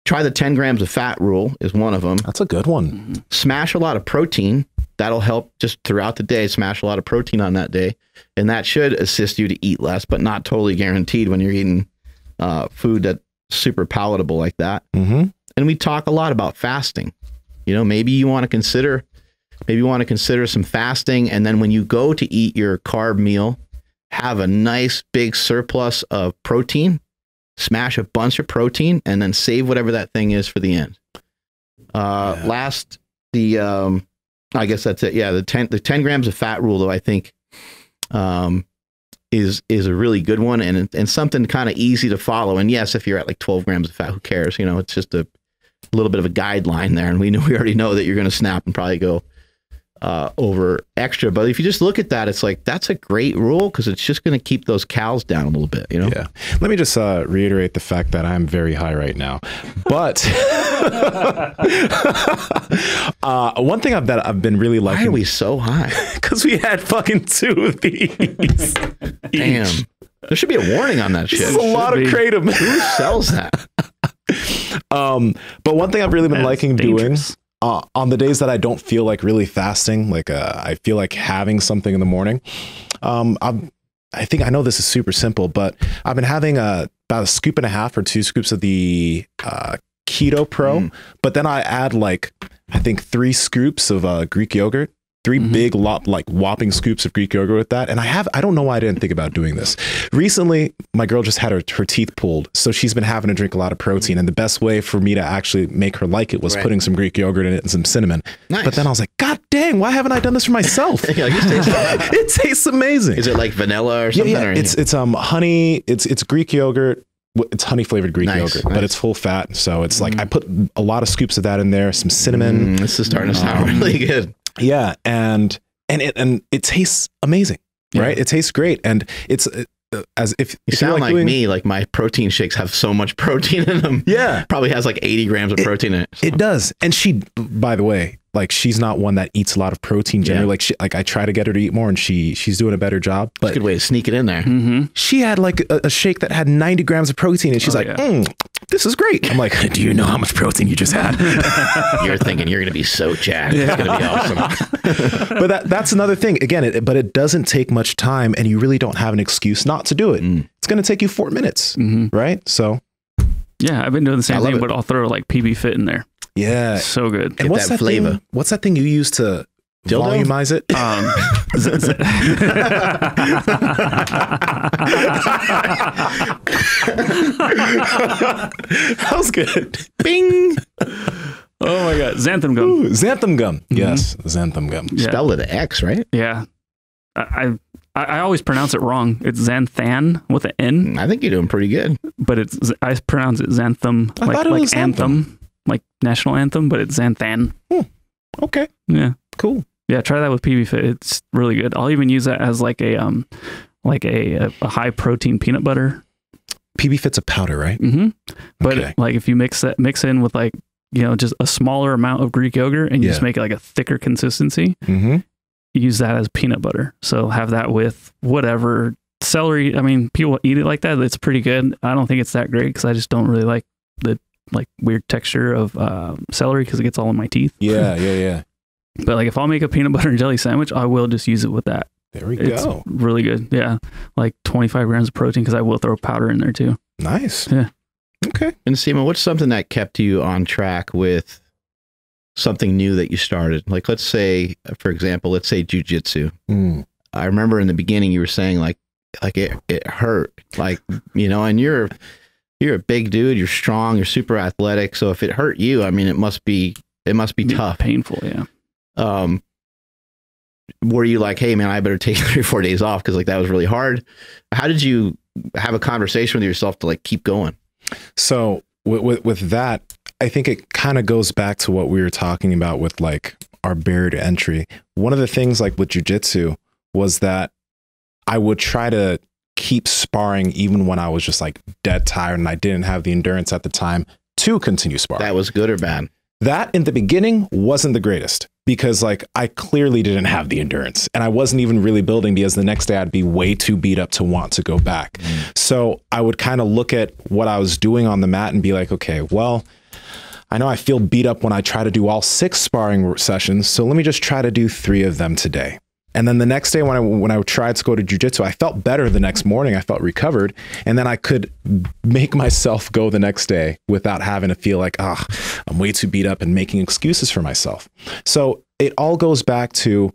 Try the 10 grams of fat rule is one of them. That's a good one. Smash a lot of protein. That'll help just throughout the day. Smash a lot of protein on that day. And that should assist you to eat less, but not totally guaranteed when you're eating food that's super palatable like that. And we talk a lot about fasting. You know, maybe you want to consider some fasting. And then when you go to eat your carb meal, have a nice big surplus of protein. Smash a bunch of protein and then save whatever that thing is for the end. I guess that's it. Yeah. The 10 grams of fat rule, though, I think, is a really good one and something kind of easy to follow. And yes, if you're at like 12 grams of fat, who cares? You know, it's just a little bit of a guideline there. And we already know that you're going to snap and probably go over extra. But if you just look at that, it's like, that's a great rule because it's just going to keep those calories down a little bit, you know? Yeah. Let me just reiterate the fact that I'm very high right now. But one thing I've been really liking. Why are we so high? Because we had fucking 2 of these. Damn. There should be a warning on that shit. This is a lot of kratom. Who sells that? But one thing I've really been liking doing on the days that I don't feel like really fasting, like I feel like having something in the morning. I think I know this is super simple, but I've been having about a scoop and a half or 2 scoops of the Keto Pro, but then I add like, I think 3 scoops of Greek yogurt. 3 big whopping scoops of Greek yogurt with that. And I don't know why I didn't think about doing this. Recently, my girl just had her teeth pulled. So she's been having to drink a lot of protein. And the best way for me to actually make her like it was putting some Greek yogurt in it and some cinnamon. Nice. But then I was like, God dang, why haven't I done this for myself? It tastes amazing. Is it like vanilla or something? Yeah. It's honey, it's Greek yogurt, It's honey flavored Greek yogurt, but it's full fat. So it's like I put a lot of scoops of that in there, some cinnamon. This is starting to sound really good. Yeah, and it tastes amazing, right? It tastes great, and it's as if you sound like me. Like my protein shakes have so much protein in them. Yeah, probably has like 80 grams of protein in it. So. It does, and she, by the way, like she's not one that eats a lot of protein generally. Like I try to get her to eat more, and she's doing a better job. But it's a good way to sneak it in there. She had like a shake that had 90 grams of protein, and she's this is great. I'm like, do you know how much protein you just had? You're thinking you're going to be so jacked. It's going to be awesome. But that's another thing. Again, but it doesn't take much time, and you really don't have an excuse not to do it. It's going to take you 4 minutes, right? So, yeah, I've been doing the same thing, but I'll throw like PB Fit in there. Yeah, so good. And what's that flavor? What's that thing you use to volumize it? That was good. Bing. Oh my God, xanthan gum. Ooh, xanthan gum. Yes, xanthan gum. Yeah. Spelled with an X, right? Yeah. I always pronounce it wrong. It's xanthan with an N. I think you're doing pretty good. But I pronounce it xanthan, like anthem, like national anthem, but it's xanthan. Okay. Yeah. Cool. Yeah, try that with PB Fit. It's really good. I'll even use that as like a high protein peanut butter. PB Fit's a powder, right? But like if you mix in with like, just a smaller amount of Greek yogurt and you just make it like a thicker consistency, use that as peanut butter. So have that with whatever celery. I mean, people eat it like that. It's pretty good. I don't think it's that great because I just don't really like the weird texture of celery because it gets all in my teeth. Yeah. But like if I'll make a peanut butter and jelly sandwich, I will just use it with that. There we It's go. really good. Yeah. Like 25 grams of protein because I will throw powder in there too. Nice. Yeah. Okay. And Nsima, what's something that kept you on track with something new that you started? Like, let's say, for example, jujitsu. I remember in the beginning you were saying like it hurt, like, and you're a big dude, you're strong, you're super athletic. So if it hurt you, I mean, it must be tough, painful. Yeah. Were you like, hey man, I better take 3 or 4 days off because like that was really hard? How did you have a conversation with yourself to like keep going? So with that, I think it kind of goes back to what we were talking about with like our barrier to entry. One of the things like with jujitsu was that I would try to keep sparring even when I was just like dead tired and I didn't have the endurance at the time to continue sparring. That was good or bad? That in the beginning wasn't the greatest because like I clearly didn't have the endurance and I wasn't even really building because the next day I'd be way too beat up to want to go back. So I would kind of look at what I was doing on the mat and be like, okay, well, I know I feel beat up when I try to do all 6 sparring sessions. So let me just try to do 3 of them today. And then the next day when I tried to go to jujitsu, I felt better the next morning. I felt recovered. And then I could make myself go the next day without having to feel like, I'm way too beat up and making excuses for myself. So it all goes back to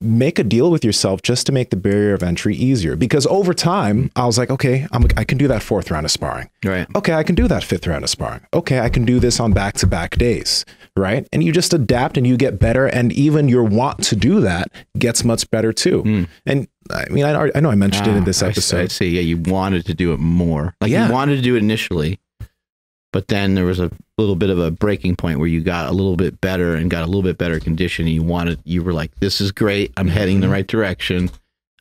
make a deal with yourself just to make the barrier of entry easier. Because over time, I was like, okay, I can do that 4th round of sparring. Right. Okay, I can do that 5th round of sparring. Okay, I can do this on back-to-back days. Right. And you just adapt and you get better. And even your want to do that gets much better too. And I mean, I know I mentioned it in this episode. I see. Yeah, you wanted to do it more. Like you wanted to do it initially, but then there was a little bit of a breaking point where you got a little bit better and got a little bit better condition. And you were like, this is great. I'm heading the right direction.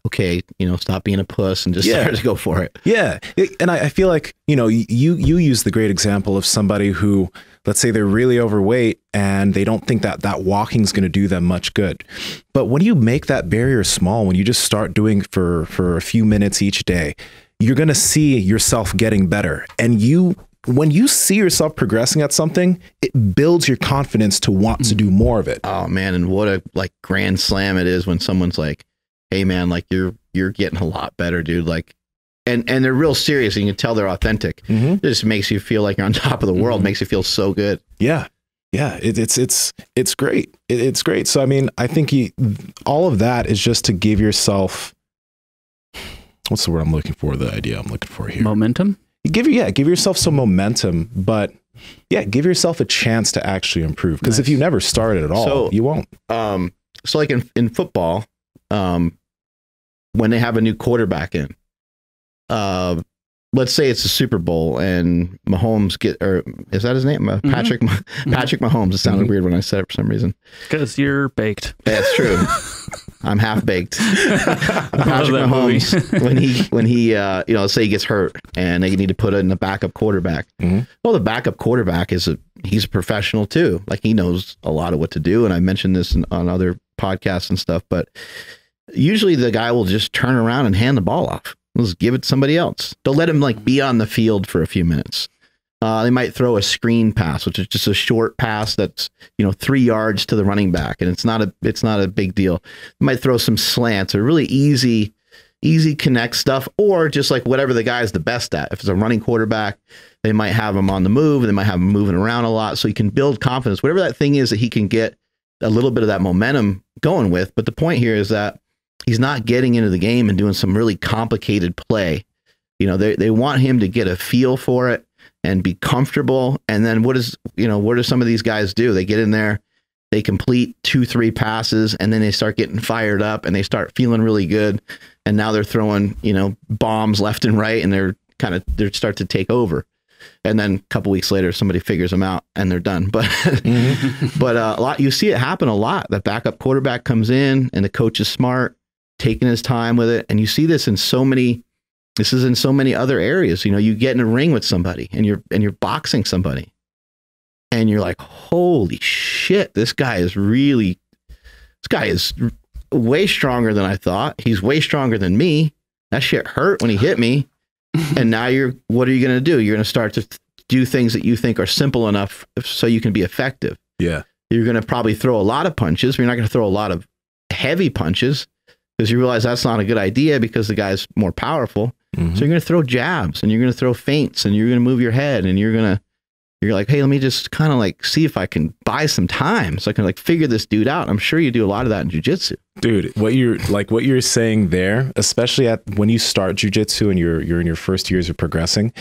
Okay, stop being a puss and just start to go for it. Yeah. And I feel like, you use the great example of somebody who, let's say they're really overweight and they don't think that walking is going to do them much good. But when you make that barrier small, when you just start doing for a few minutes each day, you're going to see yourself getting better. And when you see yourself progressing at something, it builds your confidence to want to do more of it. Oh man. And what a like grand slam it is when someone's like, hey man, like you're getting a lot better, dude. Like, and they're real serious and you can tell they're authentic. It just makes you feel like you're on top of the world. Makes you feel so good. Yeah. Yeah. It's great. It's great. So, I mean, I think all of that is just to give yourself, what's the word I'm looking for? The idea I'm looking for here. Momentum. Give yourself some momentum, but give yourself a chance to actually improve. Because if you never started at all, you won't. So like in football, when they have a new quarterback in, let's say it's a Super Bowl and Mahomes is that his name? Patrick Mahomes. It sounded weird when I said it for some reason. Because you're baked. That's true. I'm half baked. Patrick Mahomes, when he let's say he gets hurt and they need to put in a backup quarterback. Well, the backup quarterback he's a professional too. Like, he knows a lot of what to do. And I mentioned this on other podcasts and stuff, but usually the guy will just turn around and hand the ball off. Let's give it to somebody else. They'll let him like be on the field for a few minutes. They might throw a screen pass, which is just a short pass that's 3 yards to the running back, and it's not a big deal. They might throw some slants or really easy connect stuff, or just like whatever the guy is the best at. If it's a running quarterback, they might have him on the move, and they might have him moving around a lot, so he can build confidence. Whatever that thing is that he can get a little bit of that momentum going with. But the point here is that he's not getting into the game and doing some really complicated play. They want him to get a feel for it and be comfortable. And then what do some of these guys do? They get in there, they complete 2-3 passes, and then they start getting fired up and they start feeling really good. And now they're throwing, bombs left and right, and they start to take over. And then a couple weeks later, somebody figures them out and they're done. But, you see it happen a lot. The backup quarterback comes in and the coach is smart, taking his time with it. And you see this in so many other areas. You get in a ring with somebody and you're boxing somebody and you're like, holy shit, this guy is way stronger than I thought. He's way stronger than me. That shit hurt when he hit me. And now what are you going to do? You're going to start to do things that you think are simple enough so you can be effective. Yeah. You're going to probably throw a lot of punches. You're not going to throw a lot of heavy punches, because you realize that's not a good idea because the guy's more powerful. So you're going to throw jabs and you're going to throw feints and you're going to move your head and you're like, hey, let me just kind of like see if I can buy some time so I can like figure this dude out. I'm sure you do a lot of that in jiu-jitsu. Dude, what you're saying there, especially when you start jiu-jitsu and you're in your first years of progressing,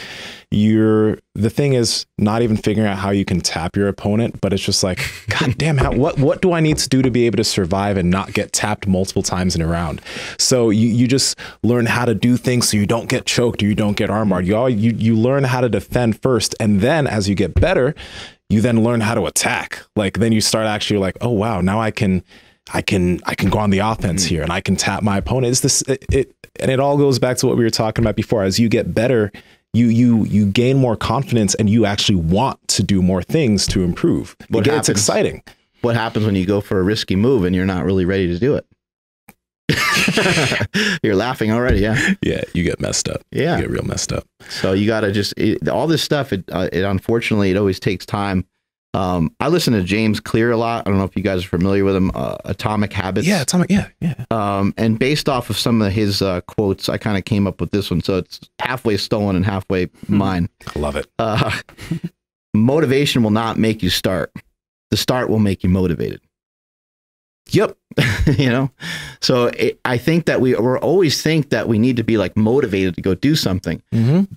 the thing is not even figuring out how you can tap your opponent, but it's just like, God damn, what do I need to do to be able to survive and not get tapped multiple times in a round? So you just learn how to do things so you don't get choked or you don't get armbarred. You learn how to defend first, and then as you get better, you then learn how to attack. Like, then you start actually like, oh wow, now I can go on the offense here and I can tap my opponent. And it all goes back to what we were talking about before. As you get better, you gain more confidence and you actually want to do more things to improve. It's exciting. What happens when you go for a risky move and you're not really ready to do it? You're laughing already. Yeah. Yeah. You get messed up. Yeah. You get real messed up. So you got to all this stuff. It unfortunately, it always takes time. I listen to James Clear a lot. I don't know if you guys are familiar with him. Atomic Habits. Yeah. Yeah. And based off of some of his quotes, I kind of came up with this one. So it's halfway stolen and halfway mine. I love it. Motivation will not make you start. The start will make you motivated. Yep. So I think that we always think that we need to be like motivated to go do something.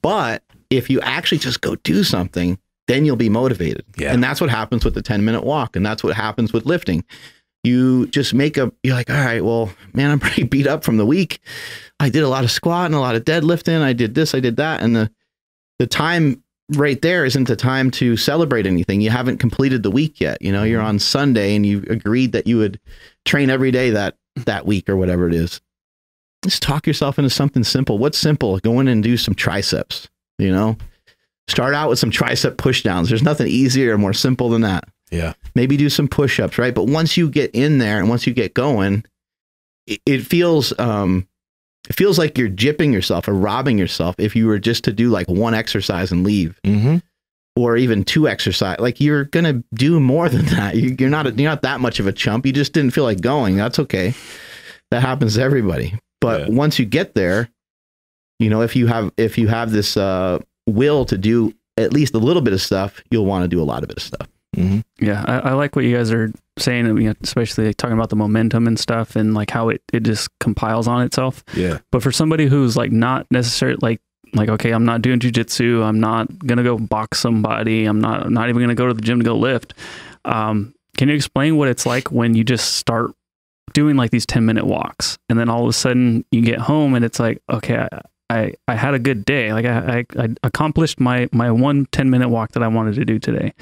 But if you actually just go do something, then you'll be motivated. Yeah. And that's what happens with the 10-minute walk. And that's what happens with lifting. You just you're like, all right, well, man, I'm pretty beat up from the week. I did a lot of squatting, a lot of deadlifting. I did this, I did that. And the time right there isn't the time to celebrate anything. You haven't completed the week yet. You're on Sunday and you agreed that you would train every day that week or whatever it is. Just talk yourself into something simple. What's simple? Go in and do some triceps, Start out with some tricep push downs. There's nothing easier or more simple than that. Yeah. Maybe do some push-ups, right? But once you get in there and once you get going, it feels like you're gypping yourself or robbing yourself if you were just to do like one exercise and leave. Or even 2 exercise. Like, you're going to do more than that. You're not that much of a chump. You just didn't feel like going. That's okay. That happens to everybody. But once you get there, if you have this will to do at least a little bit of stuff, you'll want to do a lot of bit of stuff. Yeah, I like what you guys are saying, especially like talking about the momentum and stuff and like how it just compiles on itself. Yeah. But for somebody who's like not necessarily like, okay, I'm not doing jujitsu, I'm not going to go box somebody, I'm not even going to go to the gym to go lift. Can you explain what it's like when you just start doing like these 10-minute walks and then all of a sudden you get home and it's like, okay, I had a good day. Like I accomplished my 1 10-minute walk that I wanted to do today.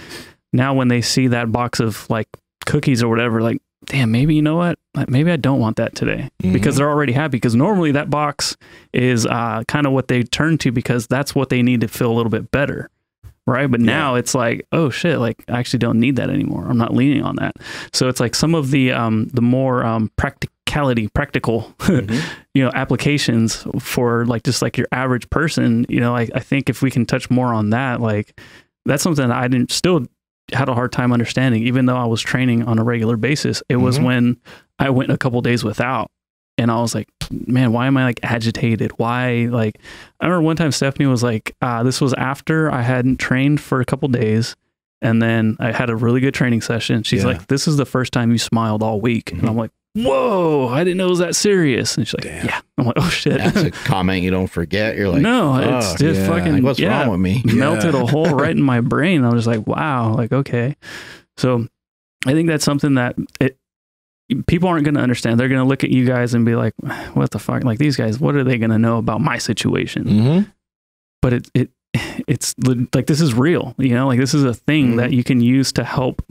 Now when they see that box of like cookies or whatever, like, damn, maybe, you know what? Like, maybe I don't want that today, because they're already happy. Because normally that box is kind of what they turn to, because that's what they need to feel a little bit better. Right. But now it's like, oh shit, like I actually don't need that anymore. I'm not leaning on that. So it's like some of the more practical, you know, applications for like, just like your average person, you know, I think if we can touch more on that, like that's something that I still had a hard time understanding, even though I was training on a regular basis. It was when I went a couple days without, and I was like, man, why am I like agitated? Why? Like, I remember one time Stephanie was like, this was after I hadn't trained for a couple days. And then I had a really good training session. She's like, this is the first time you smiled all week. And I'm like, whoa, I didn't know it was that serious. And she's like, yeah. I'm like, oh shit. That's a comment you don't forget. You're like, no, it's just fucking, like, what's wrong with me? Melted a hole right in my brain. I was like, wow, like, okay. So I think that's something that people aren't going to understand. They're going to look at you guys and be like, what the fuck? Like, these guys, what are they going to know about my situation? But it's like, this is real, you know, like this is a thing that you can use to help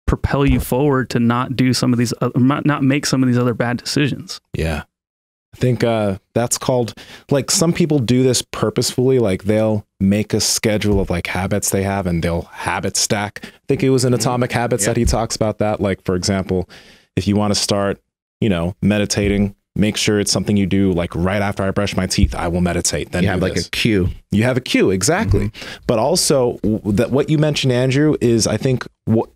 propel you forward to not do some of these, not make some of these other bad decisions. Yeah. I think that's called, like, some people do this purposefully. Like, they'll make a schedule of like habits they have and they'll habit stack. I think it was in Atomic Habits that he talks about that. Like, for example, if you want to start, you know, meditating, make sure it's something you do like right after I brush my teeth, I will meditate. Then you have like a cue. You have a cue, exactly. But also that what you mentioned, Andrew, is I think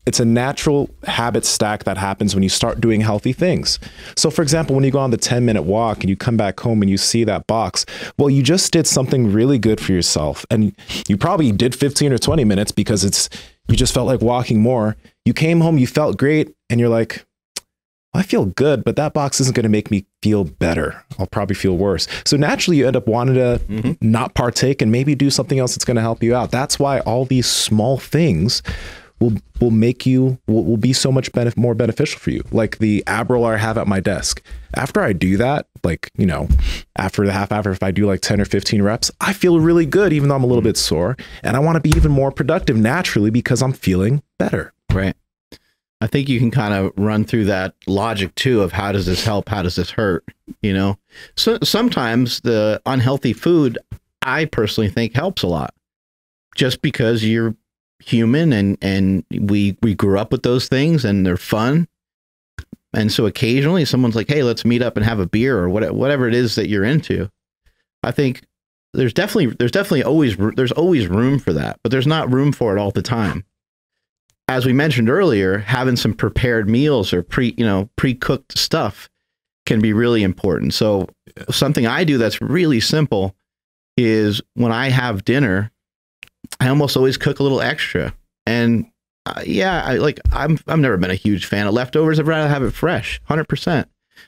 it's a natural habit stack that happens when you start doing healthy things. So for example, when you go on the 10-minute walk and you come back home and you see that box, well, you just did something really good for yourself. And you probably did 15 or 20 minutes because you just felt like walking more. You came home, you felt great, and you're like, I feel good, but that box isn't going to make me feel better. I'll probably feel worse. So naturally you end up wanting to not partake and maybe do something else that's going to help you out. That's why all these small things will make you, will be so much more beneficial for you. Like the ab roller I have at my desk. After I do that, like, you know, after the half hour, if I do like 10 or 15 reps, I feel really good, even though I'm a little bit sore. And I want to be even more productive naturally because I'm feeling better. Right. I think you can kind of run through that logic too of how does this help? How does this hurt? You know, so sometimes the unhealthy food, I personally think helps a lot just because you're human and we grew up with those things and they're fun. And so occasionally someone's like, hey, let's meet up and have a beer or whatever it is that you're into. I think there's always room for that, but there's not room for it all the time. As we mentioned earlier, having some prepared meals or pre-cooked stuff can be really important. So something I do that's really simple is when I have dinner, I almost always cook a little extra. And I've never been a huge fan of leftovers. I'd rather have it fresh, 100%.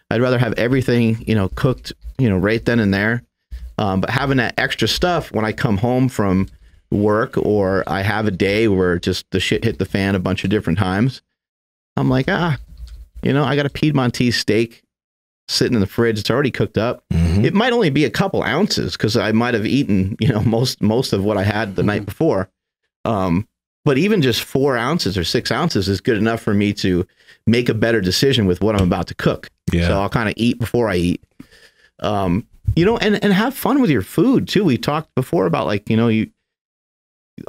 I'd rather have everything, cooked, right then and there. But having that extra stuff when I come home from work or I have a day where just the shit hit the fan a bunch of different times, I'm like, I got a Piedmontese steak sitting in the fridge. It's already cooked up. It might only be a couple ounces because I might have eaten, most of what I had the night before. But even just 4 ounces or 6 ounces is good enough for me to make a better decision with what I'm about to cook. Yeah. So I'll kind of eat before I eat. And have fun with your food too. We talked before about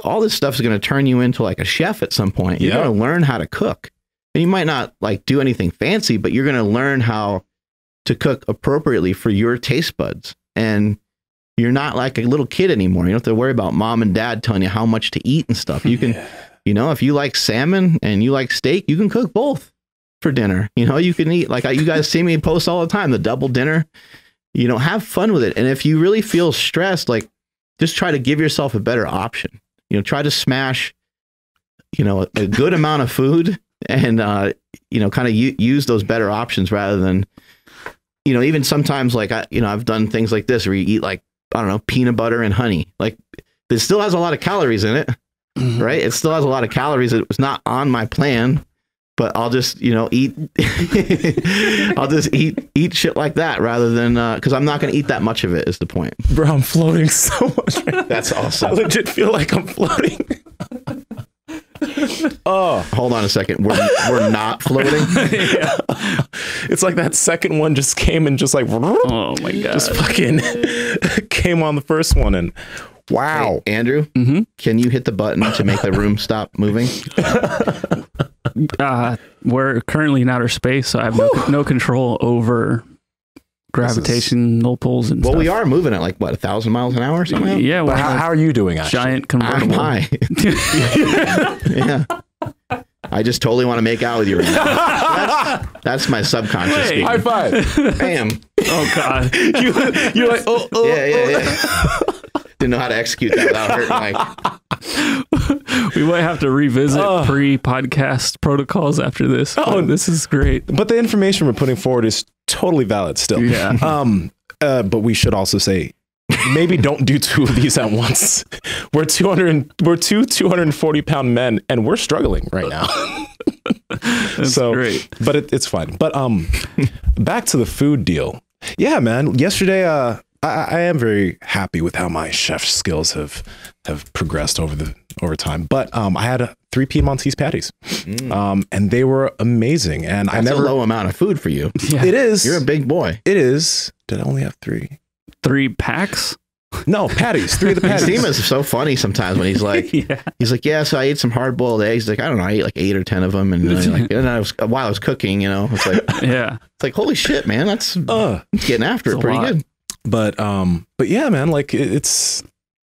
all this stuff is going to turn you into like a chef at some point. You're going to learn how to cook. And you might not like do anything fancy, but you're going to learn how to cook appropriately for your taste buds. And you're not like a little kid anymore. You don't have to worry about mom and dad telling you how much to eat and stuff. You can, if you like salmon and you like steak, you can cook both for dinner. You can eat, like you guys see me post all the time, the double dinner. Have fun with it. And if you really feel stressed, like just try to give yourself a better option. Try to smash, a good amount of food and, kind of use those better options rather than, even sometimes like, I've done things like this where you eat like, I don't know, peanut butter and honey. Like this still has a lot of calories in it, right? It still has a lot of calories. It was not on my plan, but I'll just, eat, I'll just eat shit like that rather than, cause I'm not going to eat that much of it is the point. Bro, I'm floating so much right now. That's awesome. I legit feel like I'm floating. Oh, hold on a second. We're not floating. Yeah. It's like that second one just came and just like, oh my God, just fucking came on the first one. And wow. Hey, Andrew, can you hit the button to make the room stop moving? We're currently in outer space, so I have no control over gravitational pulls and stuff. We are moving at like what, 1,000 miles an hour or something? Yeah. But how are you doing? Actually? Giant convertible. I'm high. Yeah. I just totally want to make out with you right now. That's my subconscious. Hey, high five. Bam. Oh God. You're like, Yeah. Didn't know how to execute that without hurting Mike. We might have to revisit pre-podcast protocols after this. Oh, this is great. But the information we're putting forward is totally valid still. Yeah. But we should also say, maybe don't do 2 of these at once. We're 240-pound men, and we're struggling right now. That's great. But it's fine. But back to the food deal. Yeah, man. Yesterday, I am very happy with how my chef skills have progressed over time. But I had 3 Piedmontese patties, and they were amazing. And That's a low amount of food for you. Yeah. It is. You're a big boy. It is. Did I only have 3? 3 packs? No, patties. 3 of the patties. Nsima's so funny sometimes when he's like, so I ate some hard boiled eggs. He's like, I don't know, I ate like 8 or 10 of them, and while I was cooking, it's like, it's like, holy shit, man, that's getting after it pretty good. But yeah, man, like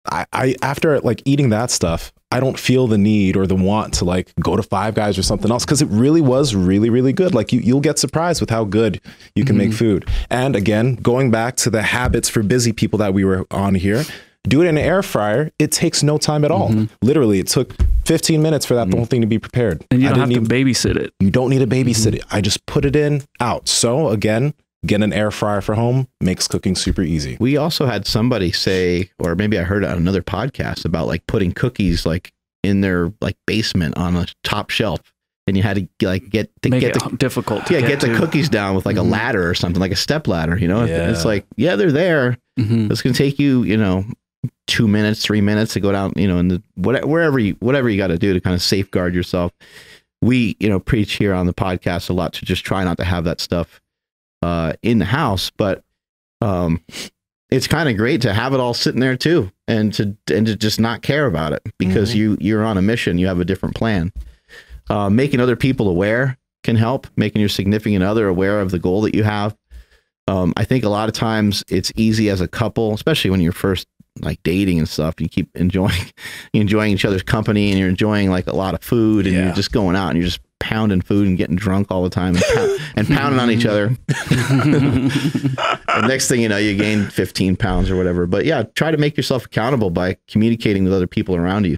I after like eating that stuff, I don't feel the need or the want to like go to Five Guys or something else, because it really was really, really good. Like you'll get surprised with how good you can make food. And again, going back to the habits for busy people that we were on here, do it in an air fryer. It takes no time at all. Literally, it took 15 minutes for that whole thing to be prepared. And you don't have to babysit it. You don't need to babysit it. I just put it in, out. So again, get an air fryer for home, makes cooking super easy. We also had somebody say, or maybe I heard it on another podcast, about like putting cookies like in their like basement on a top shelf, and you had to like get the difficult. Get the cookies down with like a ladder or something, like a step ladder. It's like, they're there. It's gonna take you 2 minutes, 3 minutes to go down, in the whatever you got to do to kind of safeguard yourself. We preach here on the podcast a lot to just try not to have that stuff in the house, but it's kind of great to have it all sitting there too, and to just not care about it, because you're on a mission. You have a different plan. Making other people aware can help. Making your significant other aware of the goal that you have. I think a lot of times it's easy as a couple, especially when you're first like dating and stuff. You keep enjoying each other's company, and you're enjoying like a lot of food, and you're just going out and you're just pounding food and getting drunk all the time, and pounding on each other. And next thing you know, you gain 15 pounds or whatever. But yeah, try to make yourself accountable by communicating with other people around you.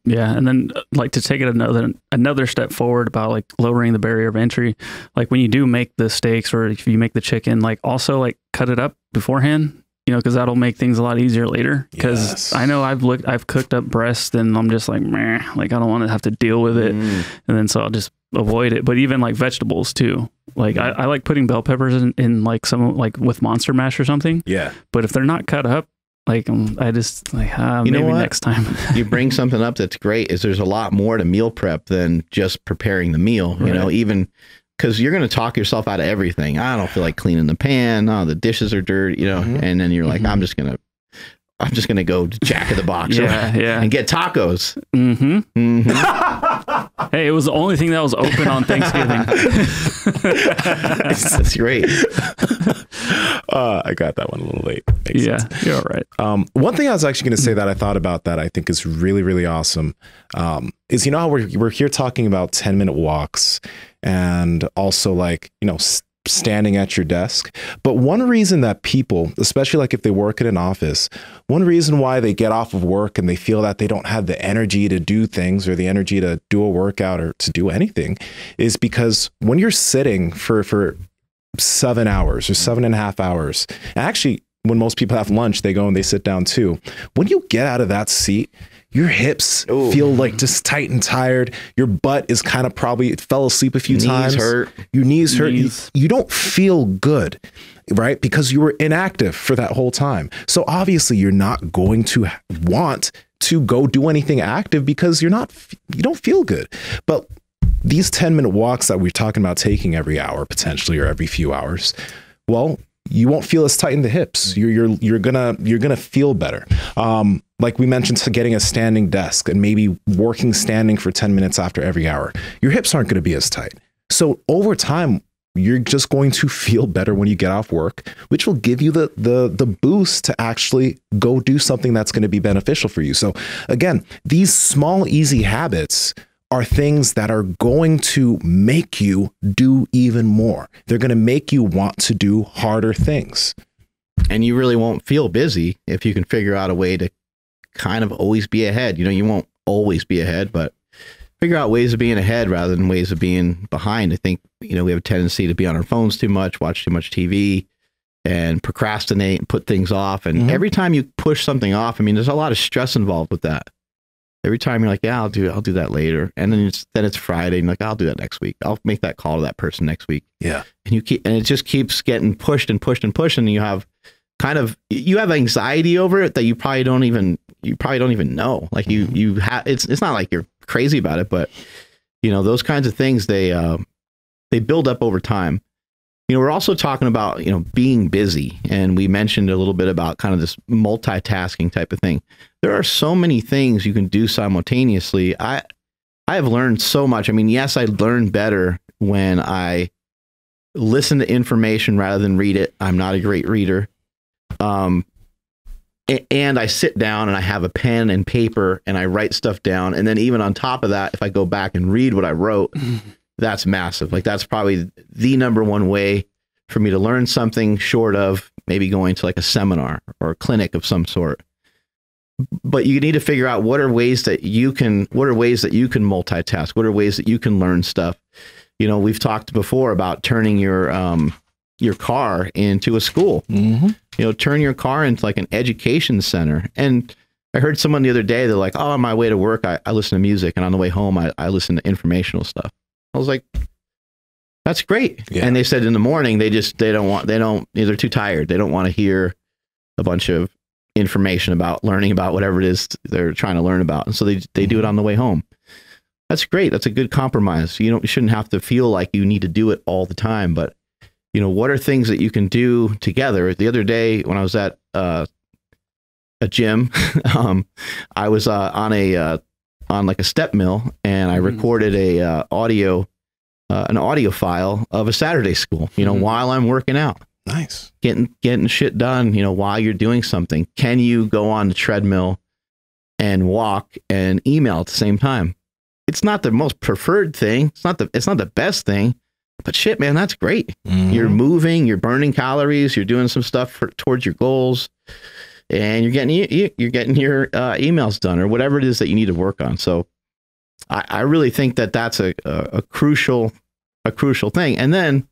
Yeah. And then like to take it another step forward about like lowering the barrier of entry. Like when you do make the steaks, or if you make the chicken, like also like cut it up beforehand, because that'll make things a lot easier later. Because I know I've cooked up breast, and I'm just like, meh, like I don't want to have to deal with it. And then so I'll just avoid it. But even like vegetables too. Like I like putting bell peppers in like some, like with Monster Mash or something. Yeah. But if they're not cut up, like I just like, maybe next time. You bring something up that's great, is there's a lot more to meal prep than just preparing the meal, even because you're going to talk yourself out of everything. I don't feel like cleaning the pan. Oh, the dishes are dirty, and then you're like, I'm just going to go to Jack in the Box and get tacos. Hey, it was the only thing that was open on Thanksgiving. That's great. I got that one a little late. Makes sense. You're all right. One thing I was actually going to say that I thought about that I think is really, really awesome is, how we're here talking about 10-minute walks, and also like, standing at your desk. But one reason that people, especially like if they work in an office, one reason why they get off of work and they feel that they don't have the energy to do things, or the energy to do a workout, or to do anything, is because when you're sitting for 7 hours or 7.5 hours, and actually when most people have lunch, they go and they sit down too. When you get out of that seat, your hips feel like just tight and tired. Your butt is kind of probably fell asleep a few times. Your knees hurt. You don't feel good, right? Because you were inactive for that whole time. So obviously you're not going to want to go do anything active because you don't feel good. But these 10-minute walks that we're talking about taking every hour potentially, or every few hours, well, you won't feel as tight in the hips. You're gonna feel better. Like we mentioned, to getting a standing desk and maybe working standing for 10 minutes after every hour, your hips aren't going to be as tight. So over time, you're just going to feel better when you get off work, which will give you the boost to actually go do something that's going to be beneficial for you. So again, these small, easy habits are things that are going to make you do even more. They're going to make you want to do harder things. And you really won't feel busy if you can figure out a way to kind of always be ahead. You know, you won't always be ahead, but figure out ways of being ahead rather than ways of being behind. I think, you know, we have a tendency to be on our phones too much, watch too much TV, and procrastinate and put things off. And every time you push something off, I mean, there's a lot of stress involved with that. Every time you're like, yeah, I'll do that later. And then it's Friday and you're like, I'll do that next week. I'll make that call to that person next week. Yeah. And it just keeps getting pushed and pushed and pushed. And you have anxiety over it that you probably don't even know. Like you have, it's not like you're crazy about it, but you know, those kinds of things, they build up over time. You know, we're also talking about, you know, being busy, and we mentioned a little bit about kind of this multitasking type of thing. There are so many things you can do simultaneously. I have learned so much. I mean, yes, I learn better when I listen to information rather than read it. I'm not a great reader. And I sit down and I have a pen and paper and I write stuff down. And then even on top of that, if I go back and read what I wrote, that's massive. Like that's probably the number one way for me to learn something, short of maybe going to like a seminar or a clinic of some sort. But you need to figure out what are ways that you can multitask? What are ways that you can learn stuff? You know, we've talked before about turning your car into a school. You know, turn your car into like an education center. And I heard someone the other day, they're like, oh, on my way to work, I listen to music, and on the way home, I listen to informational stuff. I was like, that's great. Yeah. And they said in the morning, they're too tired. They don't want to hear a bunch of information about learning about whatever it is they're trying to learn about. And so they do it on the way home. That's great. That's a good compromise. You shouldn't have to feel like you need to do it all the time, but you know, what are things that you can do together? The other day when I was at a gym, I was on like a step mill, and I recorded an audio file of a Saturday school, you know, while I'm working out. Nice. Getting shit done, you know, while you're doing something. Can you go on the treadmill and walk and email at the same time? It's not the most preferred thing. It's not the best thing, but shit, man, that's great. You're moving, you're burning calories, you're doing some stuff towards your goals, and you're getting your emails done, or whatever it is that you need to work on. So I really think that that's a crucial thing. And then,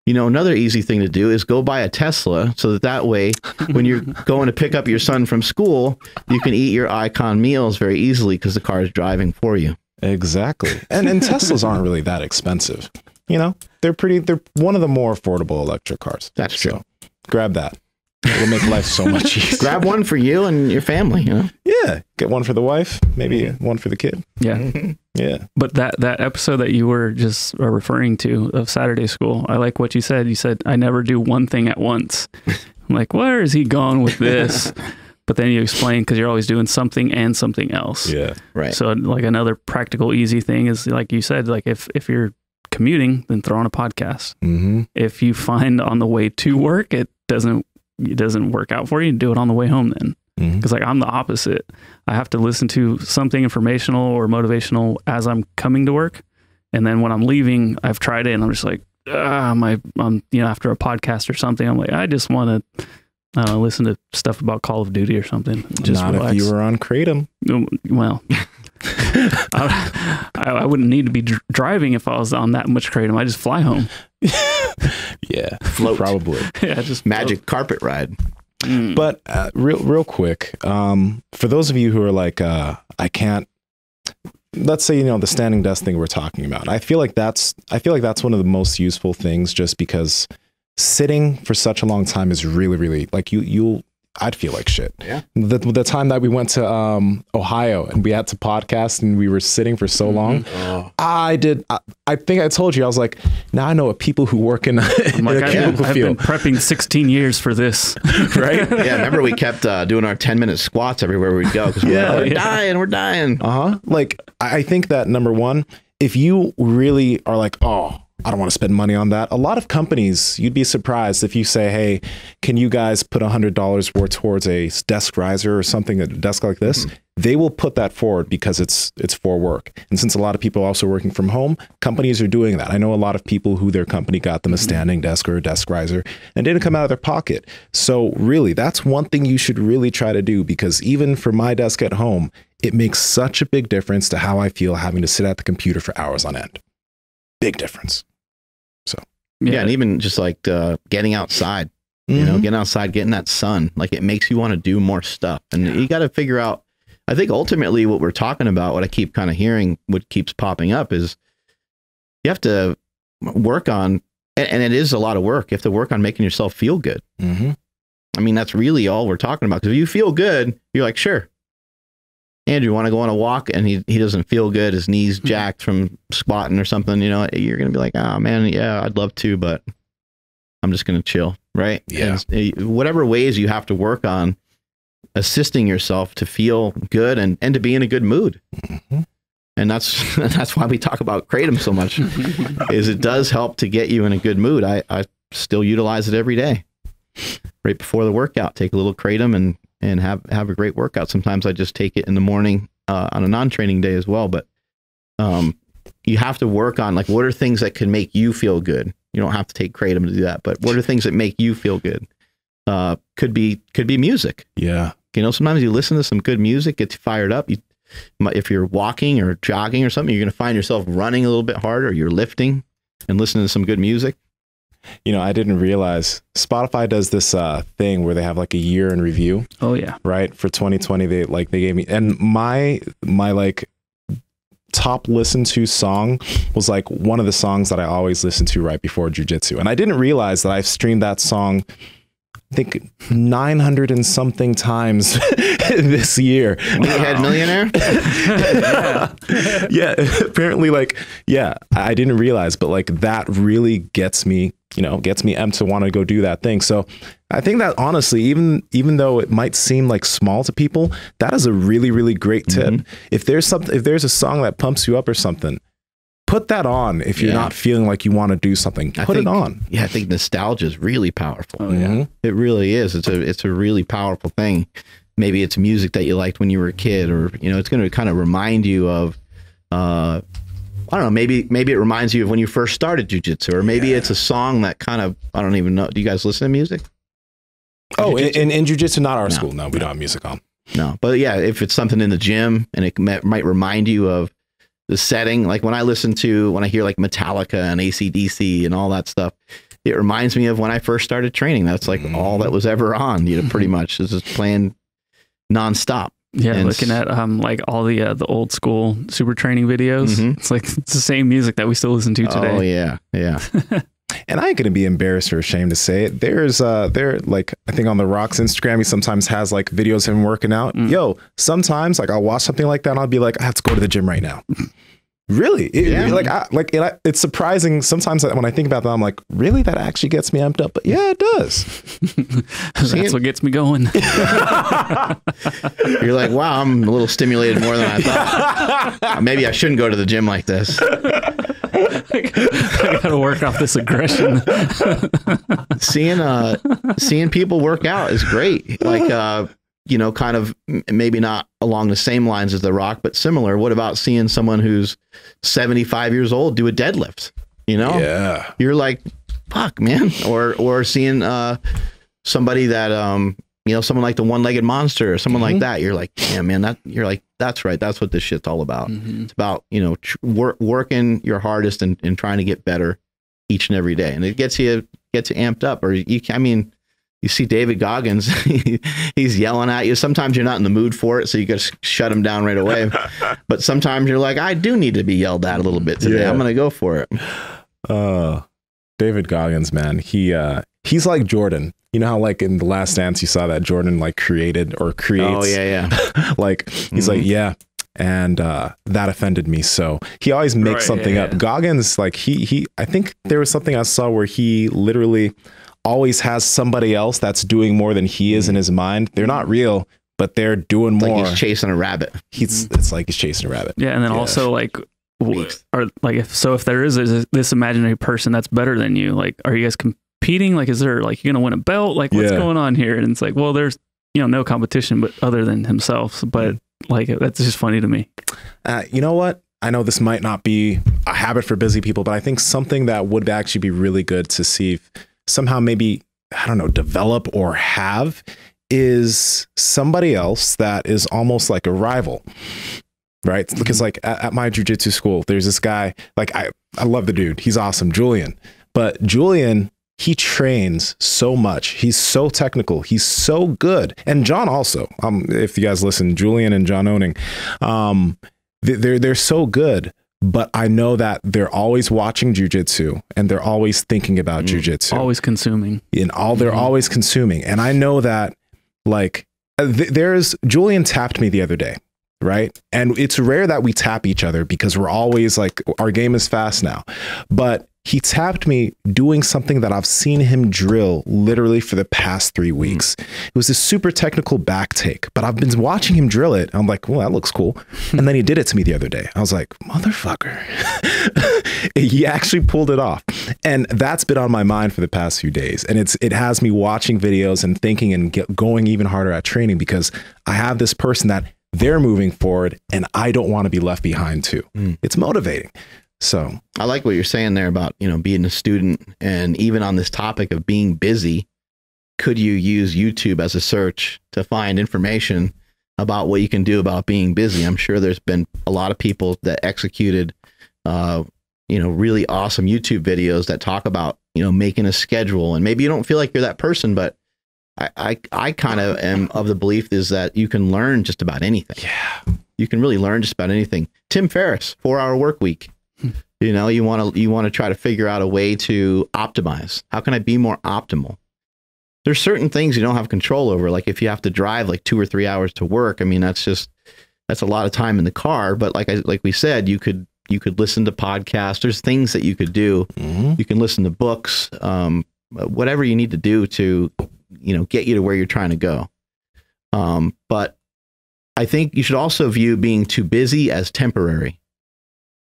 you know, another easy thing to do is go buy a Tesla, so that way, when you're going to pick up your son from school, you can eat your icon meals very easily because the car is driving for you. Exactly. And Teslas aren't really that expensive. You know, they're one of the more affordable electric cars. That's true. So grab that. It'll make life so much easier. Grab one for you and your family, you know? Yeah. Get one for the wife, maybe one for the kid. Yeah. Yeah. But that episode that you were just referring to of Saturday school, I like what you said. You said, I never do one thing at once. I'm like, where is he going with this? But then you explain, because you're always doing something and something else. Yeah. Right. So like another practical, easy thing is, like you said, like if you're commuting, then throw on a podcast. If you find on the way to work, it doesn't work out for you, do it on the way home then. Because like I'm the opposite. I have to listen to something informational or motivational as I'm coming to work, and then when I'm leaving, I've tried it and I'm just like, I'm you know, after a podcast or something, I'm like, I just want to listen to stuff about Call of Duty or something. Just not relax. If you were on Kratom. Well, I wouldn't need to be driving if I was on that much Kratom. I just fly home. Yeah, float, probably. Yeah, just magic carpet ride. But real quick, for those of you who are like, I can't, let's say, the standing desk thing we're talking about. I feel like that's one of the most useful things, just because sitting for such a long time is really, really like I'd feel like shit. Yeah. The time that we went to Ohio and we had to podcast and we were sitting for so long, I think I told you, I was like, now I know what people who work in, I've been prepping 16 years for this. Right? Yeah, remember we kept doing our 10-minute squats everywhere we'd go because we're dying. Like, I think that, number one, if you really are like, oh, I don't want to spend money on that. A lot of companies, you'd be surprised if you say, hey, can you guys put $100 worth towards a desk riser or something, a desk like this? They will put that forward because it's for work. And since a lot of people are also working from home, companies are doing that. I know a lot of people who their company got them a standing desk or a desk riser and didn't come out of their pocket. So really, that's one thing you should really try to do, because even for my desk at home, it makes such a big difference to how I feel having to sit at the computer for hours on end. Big difference. So yeah, and even just like getting outside, getting outside, getting that sun, like it makes you want to do more stuff. And you got to figure out, I think ultimately what we're talking about, what I keep kind of hearing, what keeps popping up is you have to work on, and it is a lot of work. You have to work on making yourself feel good. I mean, that's really all we're talking about. Because if you feel good, you're like, sure. Andrew, want to go on a walk, and he doesn't feel good, his knees jacked from squatting or something, you're going to be like, oh man, yeah, I'd love to, but I'm just going to chill, right? Yeah. And whatever ways you have to work on assisting yourself to feel good and to be in a good mood. And that's why we talk about Kratom so much, is it does help to get you in a good mood. I still utilize it every day. Right before the workout, take a little Kratom and have a great workout. Sometimes I just take it in the morning on a non-training day as well. But you have to work on, like, what are things that can make you feel good? You don't have to take Kratom to do that, but what are things that make you feel good? Could be music. Yeah. Sometimes you listen to some good music, gets you fired up. If you're walking or jogging or something, you're going to find yourself running a little bit harder. You're lifting and listening to some good music. I didn't realize Spotify does this thing where they have like a year in review. Oh yeah. Right. For 2020, they gave me, and my like top listened to song was like one of the songs that I always listen to right before jiu-jitsu. And I didn't realize that I've streamed that song, I think 900 and something times this year. Meathead Millionaire? Yeah, apparently, like, yeah, I didn't realize, but like that really gets me amped to want to go do that thing. So I think that honestly, even though it might seem like small to people, that is a really, really great tip. If there's a song that pumps you up or something, put that on. If you're not feeling like you want to do something, put it on. Yeah, I think nostalgia is really powerful. Oh, yeah. It really is. It's a really powerful thing. Maybe it's music that you liked when you were a kid, or it's going to kind of remind you of I don't know, maybe it reminds you of when you first started jiu-jitsu, or maybe it's a song that kind of, I don't even know. Do you guys listen to music? Oh, in jiu-jitsu, not our school. No, we don't have music on. No, but yeah, if it's something in the gym and it might remind you of the setting, like when I hear like Metallica and AC/DC and all that stuff, it reminds me of when I first started training. That's like all that was ever on, pretty much is just playing nonstop. Yeah, and looking at like all the old school super training videos. It's like it's the same music that we still listen to today. Oh yeah, yeah. And I ain't gonna be embarrassed or ashamed to say it. There's like, I think on The Rock's Instagram, he sometimes has like videos of him working out. Yo, sometimes like I'll watch something like that and I'll be like, I have to go to the gym right now. Really? It's surprising sometimes that when I think about that, I'm like, really? That actually gets me amped up? But yeah, it does. That's what gets me going. You're like, wow, I'm a little stimulated more than I thought. Maybe I shouldn't go to the gym like this. I gotta work off this aggression. Seeing people work out is great. Like, kind of maybe not along the same lines as The Rock, but similar. What about seeing someone who's 75 years old do a deadlift? Yeah, you're like, fuck, man. Or seeing somebody that someone like the One-Legged Monster or someone like that. You're like, yeah, man. That's right. That's what this shit's all about. It's about working your hardest and trying to get better each and every day, and it gets you amped up. Or you you see David Goggins, he's yelling at you. Sometimes you're not in the mood for it, so you got to shut him down right away. But sometimes you're like, I do need to be yelled at a little bit today. I'm going to go for it. David Goggins, man, he's like Jordan. You know how like in The Last Dance you saw that Jordan like creates. Oh yeah. Like he's like, yeah. And that offended me. So he always makes something up. Goggins, like I think there was something I saw where he literally always has somebody else that's doing more than he is in his mind. They're not real, but they're doing more. Like he's chasing a rabbit. It's like he's chasing a rabbit. Yeah. And then also like, or like, if there is this imaginary person that's better than you, like, are you guys competing? Like, is there like, you're going to win a belt? Like what's going on here? And it's like, well, there's, no competition, but other than himself. But like, that's just funny to me. You know what? I know this might not be a habit for busy people, but I think something that would actually be really good to see if somehow maybe, I don't know, develop or have is somebody else that is almost like a rival, right? Because like at my jujitsu school, there's this guy, like I love the dude. He's awesome, Julian. But Julian, he trains so much. He's so technical. He's so good. And John also, if you guys listen, Julian and John Owning, they're so good. But I know that they're always watching jujitsu and they're always thinking about jujitsu. Always consuming. They're always consuming. And I know that like Julian tapped me the other day, right? And it's rare that we tap each other because we're always like, our game is fast now. But he tapped me doing something that I've seen him drill literally for the past 3 weeks. It was a super technical back take, but I've been watching him drill it. I'm like, well, that looks cool. And then he did it to me the other day. I was like, motherfucker. He actually pulled it off. And that's been on my mind for the past few days. And it has me watching videos and thinking and going even harder at training because I have this person that they're moving forward and I don't want to be left behind too. It's motivating. So I like what you're saying there about, being a student, and even on this topic of being busy, could you use YouTube as a search to find information about what you can do about being busy? I'm sure there's been a lot of people that executed, really awesome YouTube videos that talk about, making a schedule, and maybe you don't feel like you're that person, but I kind of am of the belief is that you can learn just about anything. Yeah. You can really learn just about anything. Tim Ferriss, 4-hour work week. You want to try to figure out a way to optimize. How can I be more optimal? There's certain things you don't have control over. Like if you have to drive like 2 or 3 hours to work, I mean, that's a lot of time in the car. But like we said, you could listen to podcasts. There's things that you could do. You can listen to books, whatever you need to do to, get you to where you're trying to go. But I think you should also view being too busy as temporary.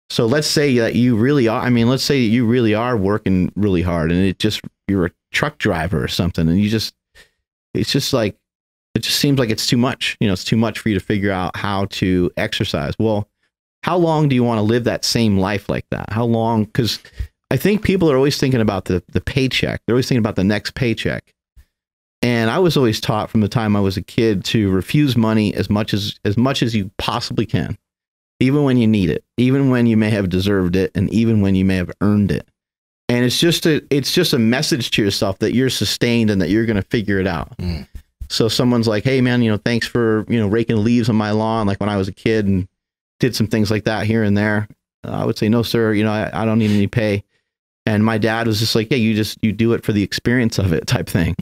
So let's say that you really are, let's say you really are working really hard and you're a truck driver or something. And it just seems like it's too much, it's too much for you to figure out how to exercise. Well, how long do you want to live that same life like that? How long? Because I think people are always thinking about the paycheck. They're always thinking about the next paycheck. And I was always taught from the time I was a kid to refuse money as much as you possibly can. Even when you need it, even when you may have deserved it, and even when you may have earned it. And it's just a message to yourself that you're sustained and that you're going to figure it out. So someone's like, hey man, thanks for, raking leaves on my lawn. Like when I was a kid and did some things like that here and there. I would say, no, sir, I don't need any pay. And my dad was just like, yeah, you do it for the experience of it type thing.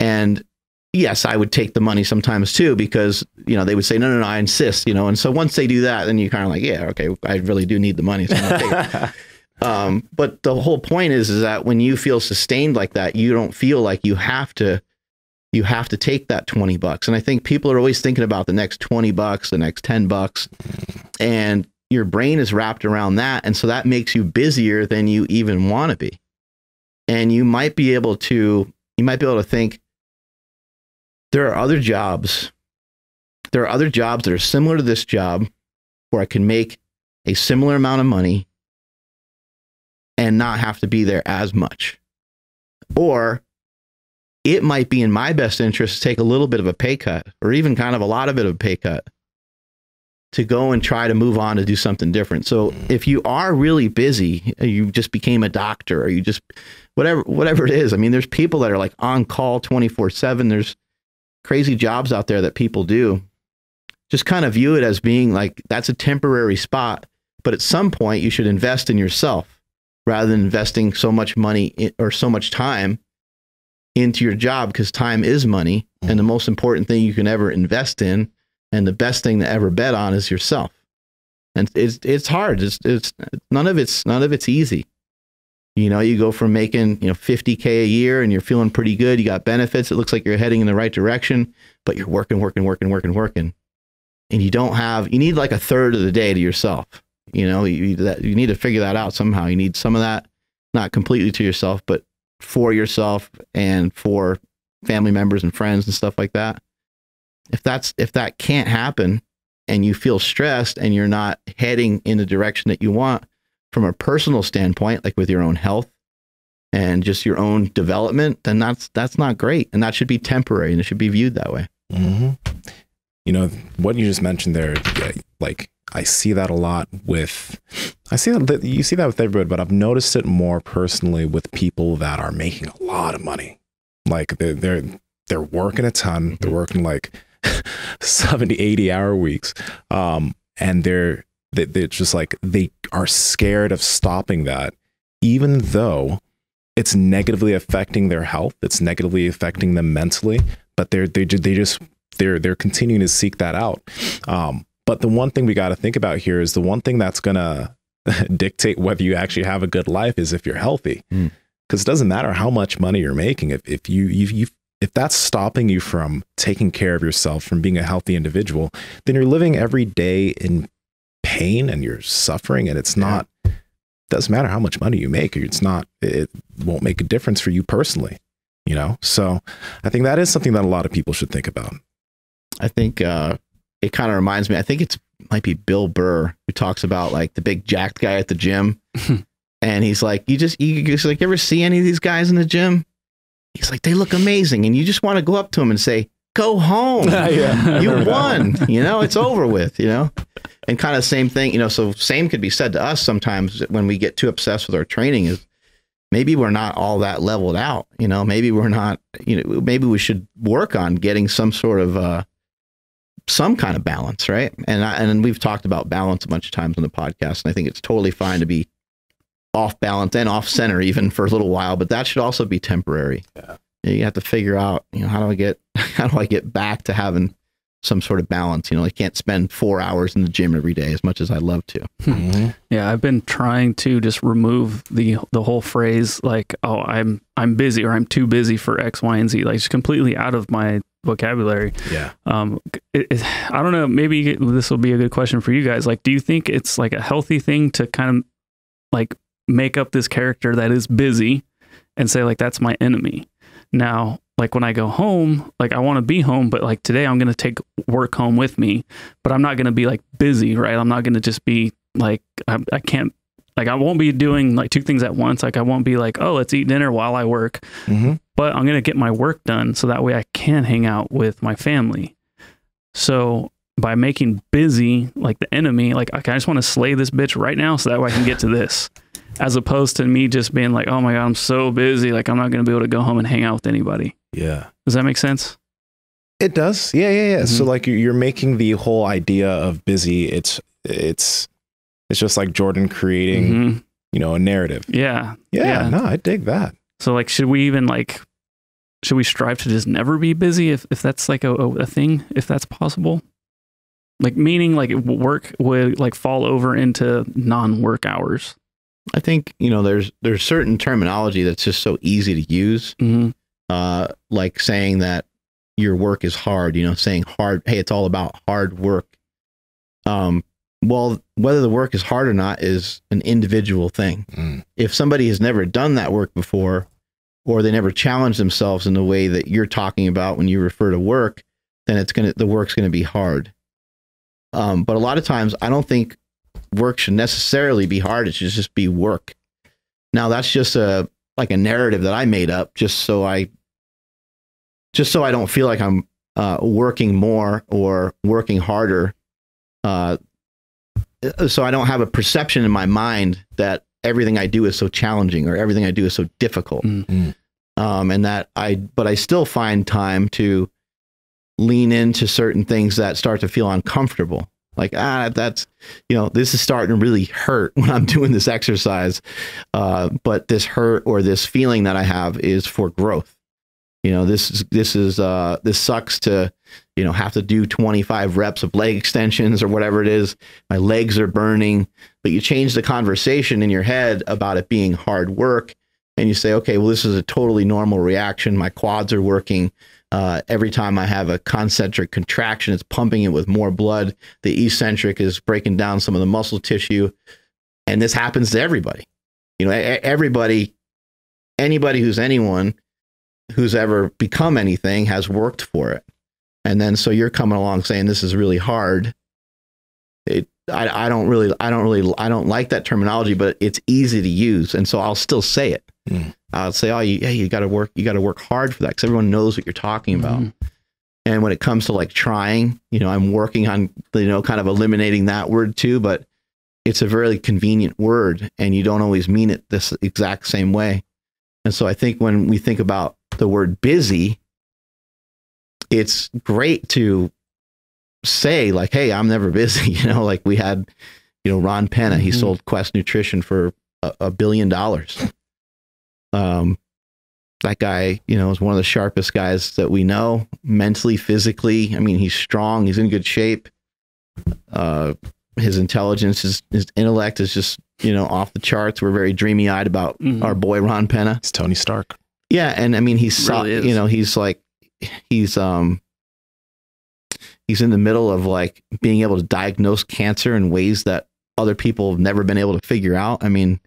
And yes, I would take the money sometimes too, because, they would say, no, I insist, and so once they do that, then you kind of like, yeah, okay, I really do need the money. So I'm gonna take it. But the whole point is that when you feel sustained like that, you don't feel like you have to take that $20. And I think people are always thinking about the next $20, the next $10, and your brain is wrapped around that. And so that makes you busier than you even want to be. And you might be able to think, there are other jobs that are similar to this job where I can make a similar amount of money and not have to be there as much. Or it might be in my best interest to take a little bit of a pay cut, or even kind of a lot of it of a pay cut, to go and try to move on to do something different. So if you are really busy, you just became a doctor, or you just whatever it is. I mean, there's people that are like on call 24/7. There's crazy jobs out there that people do. Just kind of view it as being like, that's a temporary spot, but at some point you should invest in yourself rather than investing so much money or so much time into your job, because time is money. And the most important thing you can ever invest in, and the best thing to ever bet on, is yourself. And it's hard. It's none of it's easy. You know, you go from making, $50K a year and you're feeling pretty good. You got benefits. It looks like you're heading in the right direction, but you're working. And you need like a third of the day to yourself. You need to figure that out somehow. You need some of that, not completely to yourself, but for yourself and for family members and friends and stuff like that. If that can't happen, and you feel stressed and you're not heading in the direction that you want from a personal standpoint, like with your own health and just your own development, then that's not great. And that should be temporary, and it should be viewed that way. Mm-hmm. What you just mentioned there, like I see that a lot with, you see that with everybody, but I've noticed it more personally with people that are making a lot of money. Like they're working a ton. They're working like 70, 80-hour weeks. And they're just like, they are scared of stopping that, even though it's negatively affecting their health. It's negatively affecting them mentally, but they're continuing to seek that out. But the one thing we got to think about here is the one thing that's going to dictate whether you actually have a good life is if you're healthy. Because it doesn't matter how much money you're making. If that's stopping you from taking care of yourself, from being a healthy individual, then you're living every day in pain and you're suffering, and it's not, it doesn't matter how much money you make, it won't make a difference for you personally, So I think that is something that a lot of people should think about. I think it kind of reminds me, I think might be Bill Burr, who talks about like the big jacked guy at the gym. And he's like, you ever see any of these guys in the gym? He's like, they look amazing. And you just want to go up to him and say, go home. You won, it's over with, and kind of same thing, so same could be said to us sometimes when we get too obsessed with our training, is maybe we're not all that leveled out. Maybe we're not, maybe we should work on getting some sort of, some kind of balance. Right. And we've talked about balance a bunch of times on the podcast. And I think it's totally fine to be off balance and off center even for a little while, but that should also be temporary. Yeah. You have to figure out, how do I get back to having some sort of balance? I can't spend 4 hours in the gym every day as much as I'd love to. Mm-hmm. Yeah. I've been trying to just remove the whole phrase like, oh, I'm busy, or I'm too busy for X, Y, and Z, like it's completely out of my vocabulary. Yeah. I don't know, maybe this will be a good question for you guys. Like, do you think it's like a healthy thing to kind of like make up this character that is busy and say like, that's my enemy? Now, like when I go home, like I want to be home, but like today I'm going to take work home with me, but I'm not going to be like busy, right? I'm not going to just be like, I can't, like I won't be doing like two things at once. Like I won't be like, oh, let's eat dinner while I work, but I'm going to get my work done so that way I can hang out with my family. So by making busy like the enemy, like I just want to slay this bitch right now so that way I can get to this. As opposed to me just being like, oh my God, I'm so busy. Like I'm not going to be able to go home and hang out with anybody. Yeah. Does that make sense? It does. Yeah. So like you're making the whole idea of busy. It's just like Jordan creating, a narrative. Yeah. No, I dig that. So like, should we strive to just never be busy if that's like a thing, if that's possible? Like meaning like work would like fall over into non-work hours. I think, there's certain terminology that's just so easy to use. Like saying that your work is hard, saying hard, hey, it's all about hard work. Well, whether the work is hard or not is an individual thing. If somebody has never done that work before, or they never challenge themselves in the way that you're talking about when you refer to work, then the work's going to be hard. But a lot of times I don't think work should necessarily be hard. It should just be work. Now that's just like a narrative that I made up just so I don't feel like I'm working more or working harder So I don't have a perception in my mind that everything I do is so challenging or everything I do is so difficult. Mm-hmm. But I still find time to lean into certain things that start to feel uncomfortable. Like, that's, this is starting to really hurt when I'm doing this exercise. But this hurt or this feeling that I have is for growth. This sucks to, have to do 25 reps of leg extensions or whatever it is. My legs are burning, but you change the conversation in your head about it being hard work. And you say, okay, well, this is a totally normal reaction. My quads are working. Every time I have a concentric contraction, it's pumping it with more blood. The eccentric is breaking down some of the muscle tissue. And this happens to everybody. Anybody who's ever become anything has worked for it. And then, so you're coming along saying this is really hard. I don't like that terminology, but it's easy to use. And so I'll still say it. I'll say, you got to work hard for that, because everyone knows what you're talking about. And when it comes to like trying, I'm working on, kind of eliminating that word too, but it's a very convenient word and you don't always mean it this exact same way. And so I think when we think about the word busy, it's great to say like, hey, I'm never busy. Like we had, Ron Penna, he sold Quest Nutrition for $1 billion. That guy, is one of the sharpest guys that we know, mentally, physically. I mean, he's strong. He's in good shape. His intelligence, his intellect is just, off the charts. We're very dreamy eyed about our boy, Ron Penna. It's Tony Stark. Yeah. And I mean, he's in the middle of like being able to diagnose cancer in ways that other people have never been able to figure out. I mean,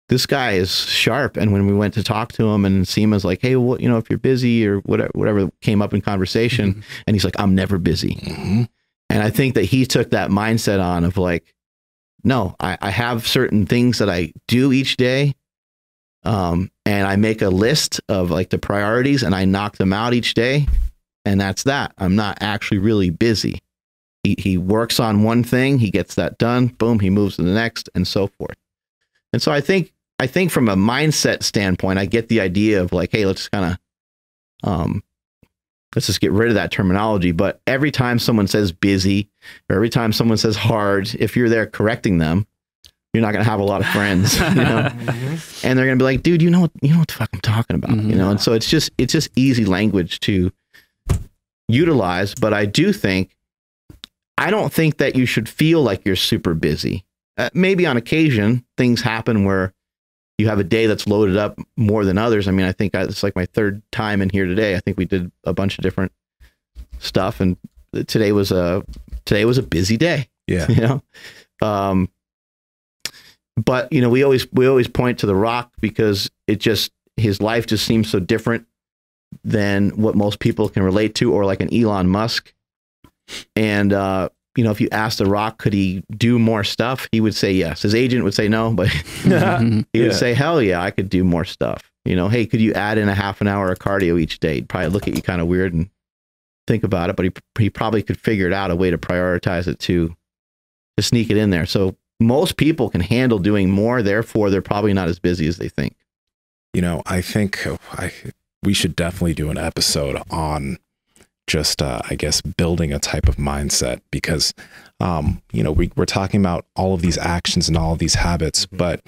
this guy is sharp. And when we went to talk to him, and Nsima's like, hey, well, if you're busy or whatever came up in conversation, and he's like, I'm never busy. And I think that he took that mindset on of like, no, I have certain things that I do each day. And I make a list of like the priorities and I knock them out each day. And that's that. I'm not actually really busy. He works on one thing, he gets that done, boom, he moves to the next, and so forth. And so I think from a mindset standpoint, I get the idea of like, hey, let's just get rid of that terminology. But every time someone says busy, or every time someone says hard, if you're there correcting them, you're not going to have a lot of friends, And they're going to be like, dude, you know what the fuck I'm talking about, And so it's just easy language to utilize. But I don't think that you should feel like you're super busy. Maybe on occasion things happen where you have a day that's loaded up more than others. I mean, I think it's like my third time in here today. I think we did a bunch of different stuff, and today was a busy day. Yeah. But we always point to The Rock because his life just seems so different than what most people can relate to, or like an Elon Musk. And if you asked The Rock, could he do more stuff? He would say yes. His agent would say no, but he would say, hell yeah, I could do more stuff. Hey, could you add in a half an hour of cardio each day? He'd probably look at you kind of weird and think about it, but he probably could figure it out, a way to prioritize it to sneak it in there. So most people can handle doing more. Therefore, they're probably not as busy as they think. I think we should definitely do an episode on just, I guess, building a type of mindset, because, we're talking about all of these actions and all of these habits, but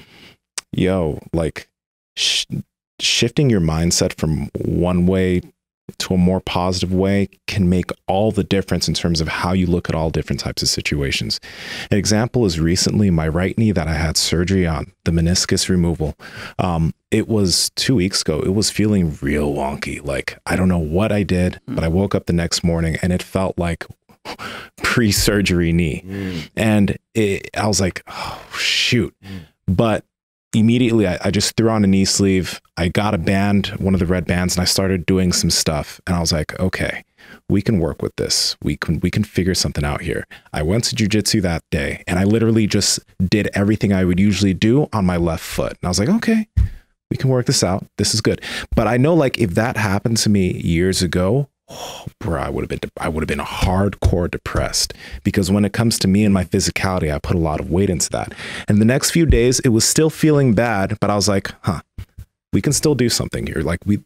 shifting your mindset from one way to a more positive way can make all the difference in terms of how you look at all different types of situations. An example is recently my right knee that I had surgery on, the meniscus removal. It was 2 weeks ago. It was feeling real wonky. Like, I don't know what I did, but I woke up the next morning and it felt like pre-surgery knee. And I was like, oh, shoot. But immediately I just threw on a knee sleeve. I got a band, one of the red bands, and I started doing some stuff. And I was like, okay, we can work with this. We can figure something out here. I went to jujitsu that day and I literally just did everything I would usually do on my left foot. And I was like, okay, we can work this out. This is good. But I know, like, if that happened to me years ago, oh, bro, I would have been hardcore depressed, because when it comes to me and my physicality, I put a lot of weight into that. And the next few days, it was still feeling bad, but I was like, huh, we can still do something here. Like we're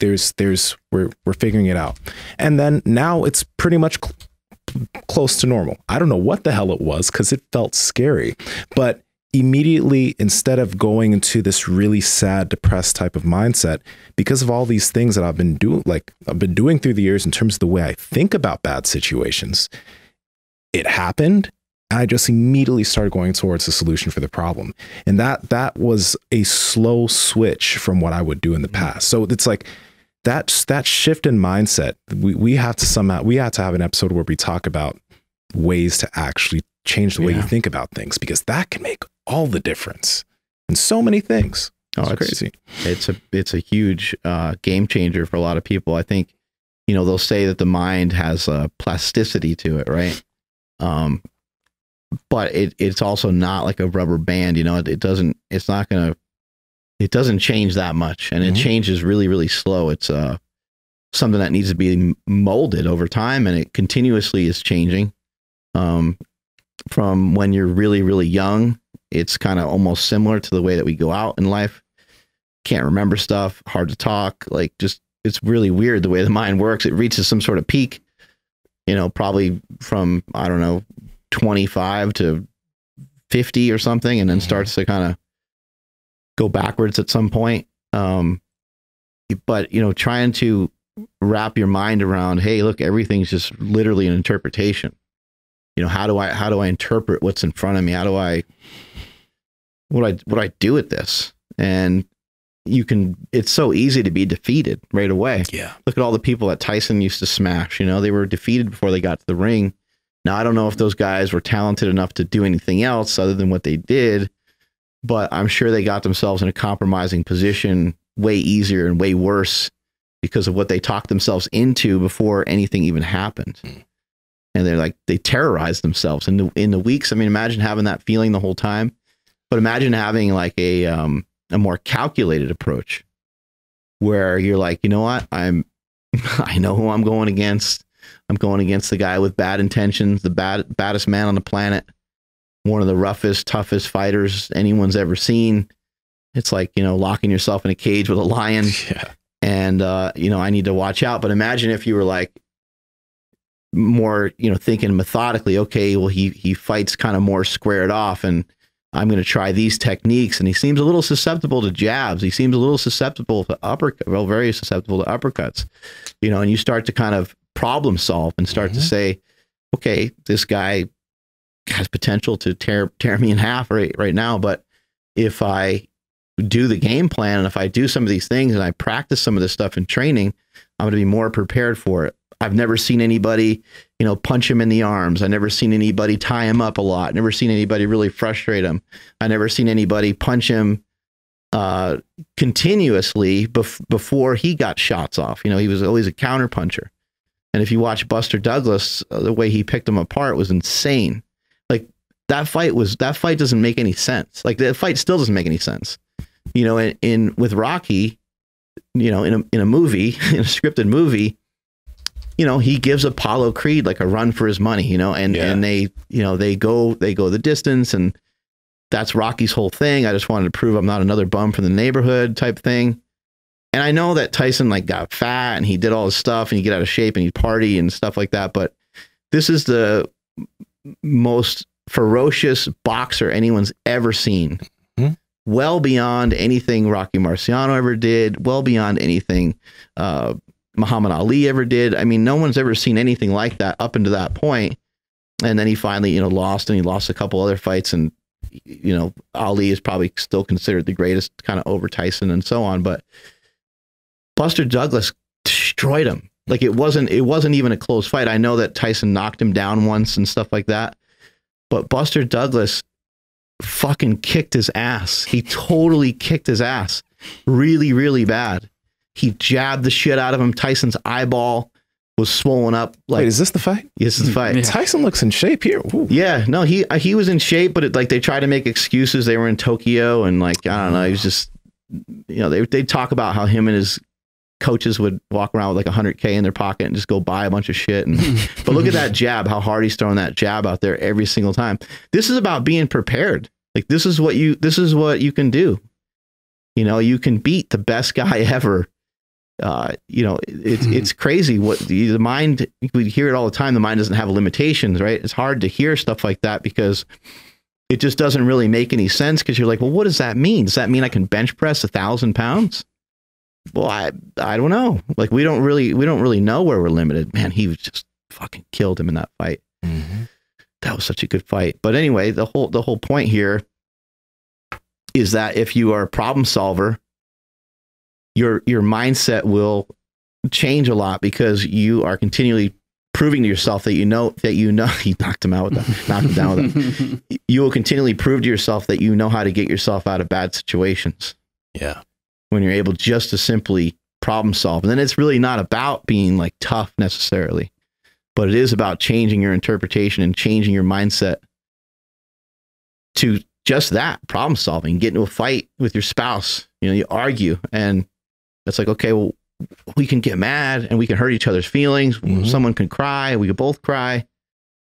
figuring it out. And then now it's pretty much close to normal. I don't know what the hell it was, because it felt scary, but immediately, instead of going into this really sad, depressed type of mindset, because of all these things that I've been doing through the years in terms of the way I think about bad situations, it happened. And I just immediately started going towards the solution for the problem. And that was a slow switch from what I would do in the past. So it's like that shift in mindset. We have to have an episode where we talk about ways to actually change the way you think about things, because that can make all the difference in so many things. It's crazy. It's a huge game changer for a lot of people. I think, they'll say that the mind has a plasticity to it, right? But it's also not like a rubber band. It doesn't change that much, and it changes really, really slow. It's something that needs to be molded over time, and it continuously is changing. From when you're really, really young, it's kind of almost similar to the way that we go out in life. Can't remember stuff, hard to talk, it's really weird the way the mind works. It reaches some sort of peak, probably from, I don't know, 25 to 50 or something, and then starts to kind of go backwards at some point. But, trying to wrap your mind around, hey, look, everything's just literally an interpretation. How do I interpret what's in front of me? How do what do I do with this? And it's so easy to be defeated right away. Yeah. Look at all the people that Tyson used to smash, they were defeated before they got to the ring. Now, I don't know if those guys were talented enough to do anything else other than what they did, but I'm sure they got themselves in a compromising position way easier and way worse because of what they talked themselves into before anything even happened. And they terrorized themselves in the weeks. I mean, imagine having that feeling the whole time, but imagine having like a more calculated approach where you're like, you know what? I know who I'm going against. I'm going against the guy with bad intentions, the baddest man on the planet, one of the roughest, toughest fighters anyone's ever seen. It's like, locking yourself in a cage with a lion. Yeah. And, I need to watch out. But imagine if you were like, more, thinking methodically, okay, well, he fights kind of more squared off, and I'm going to try these techniques. And he seems a little susceptible to jabs. He seems a little susceptible to very susceptible to uppercuts, and you start to kind of problem solve and start to say, okay, this guy has potential to tear me in half right now. But if I do the game plan, and if I do some of these things and I practice some of this stuff in training, I'm going to be more prepared for it. I've never seen anybody, punch him in the arms. I've never seen anybody tie him up a lot. Never seen anybody really frustrate him. I never seen anybody punch him continuously before he got shots off. He was always a counter puncher. And if you watch Buster Douglas, the way he picked him apart was insane. Like that fight doesn't make any sense. Like the fight still doesn't make any sense. With Rocky, in a movie, in a scripted movie, he gives Apollo Creed like a run for his money, and they go the distance, and that's Rocky's whole thing. I just wanted to prove I'm not another bum from the neighborhood type thing. And I know that Tyson got fat and he did all his stuff and he'd get out of shape and he'd party and stuff like that. But this is the most ferocious boxer anyone's ever seen. Well beyond anything Rocky Marciano ever did, well beyond anything Muhammad Ali ever did. I mean, no one's ever seen anything like that up until that point. And then he finally, lost, and he lost a couple other fights. And, Ali is probably still considered the greatest, kind of over Tyson and so on. But Buster Douglas destroyed him. Like it wasn't even a close fight. I know that Tyson knocked him down once and stuff like that. But Buster Douglas fucking kicked his ass. He totally kicked his ass. Really, really bad. He jabbed the shit out of him. Tyson's eyeball was swollen up. Wait, is this the fight? This is the fight. Yeah. Tyson looks in shape here. Ooh. Yeah, no, he was in shape, but they tried to make excuses. They were in Tokyo, and I don't know. He was just, they talk about how him and his coaches would walk around with like $100K in their pocket and just go buy a bunch of shit. And but look at that jab, how hard he's throwing that jab out there every single time. This is about being prepared. Like this is what you can do. You know, you can beat the best guy ever. You know, it's crazy what the mind, we hear it all the time. The mind doesn't have limitations, right? It's hard to hear stuff like that because it just doesn't really make any sense. Cause you're like, well, what does that mean? Does that mean I can bench press 1,000 pounds? Well, I don't know. Like, we don't really know where we're limited. Man, he was just fucking killed him in that fight. Mm-hmm. That was such a good fight. But anyway, the whole point here is that if you are a problem solver, your mindset will change a lot because you are continually proving to yourself that you know he knocked him out with that, knocked him down with that. You will continually prove to yourself that you know how to get yourself out of bad situations. Yeah. When you're able just to simply problem solve. And then it's really not about being like tough necessarily, but it is about changing your interpretation and changing your mindset to just that, problem solving. Get into a fight with your spouse, you know, you argue, and it's like, okay, well, we can get mad and we can hurt each other's feelings. Mm-hmm. Someone can cry. We could both cry.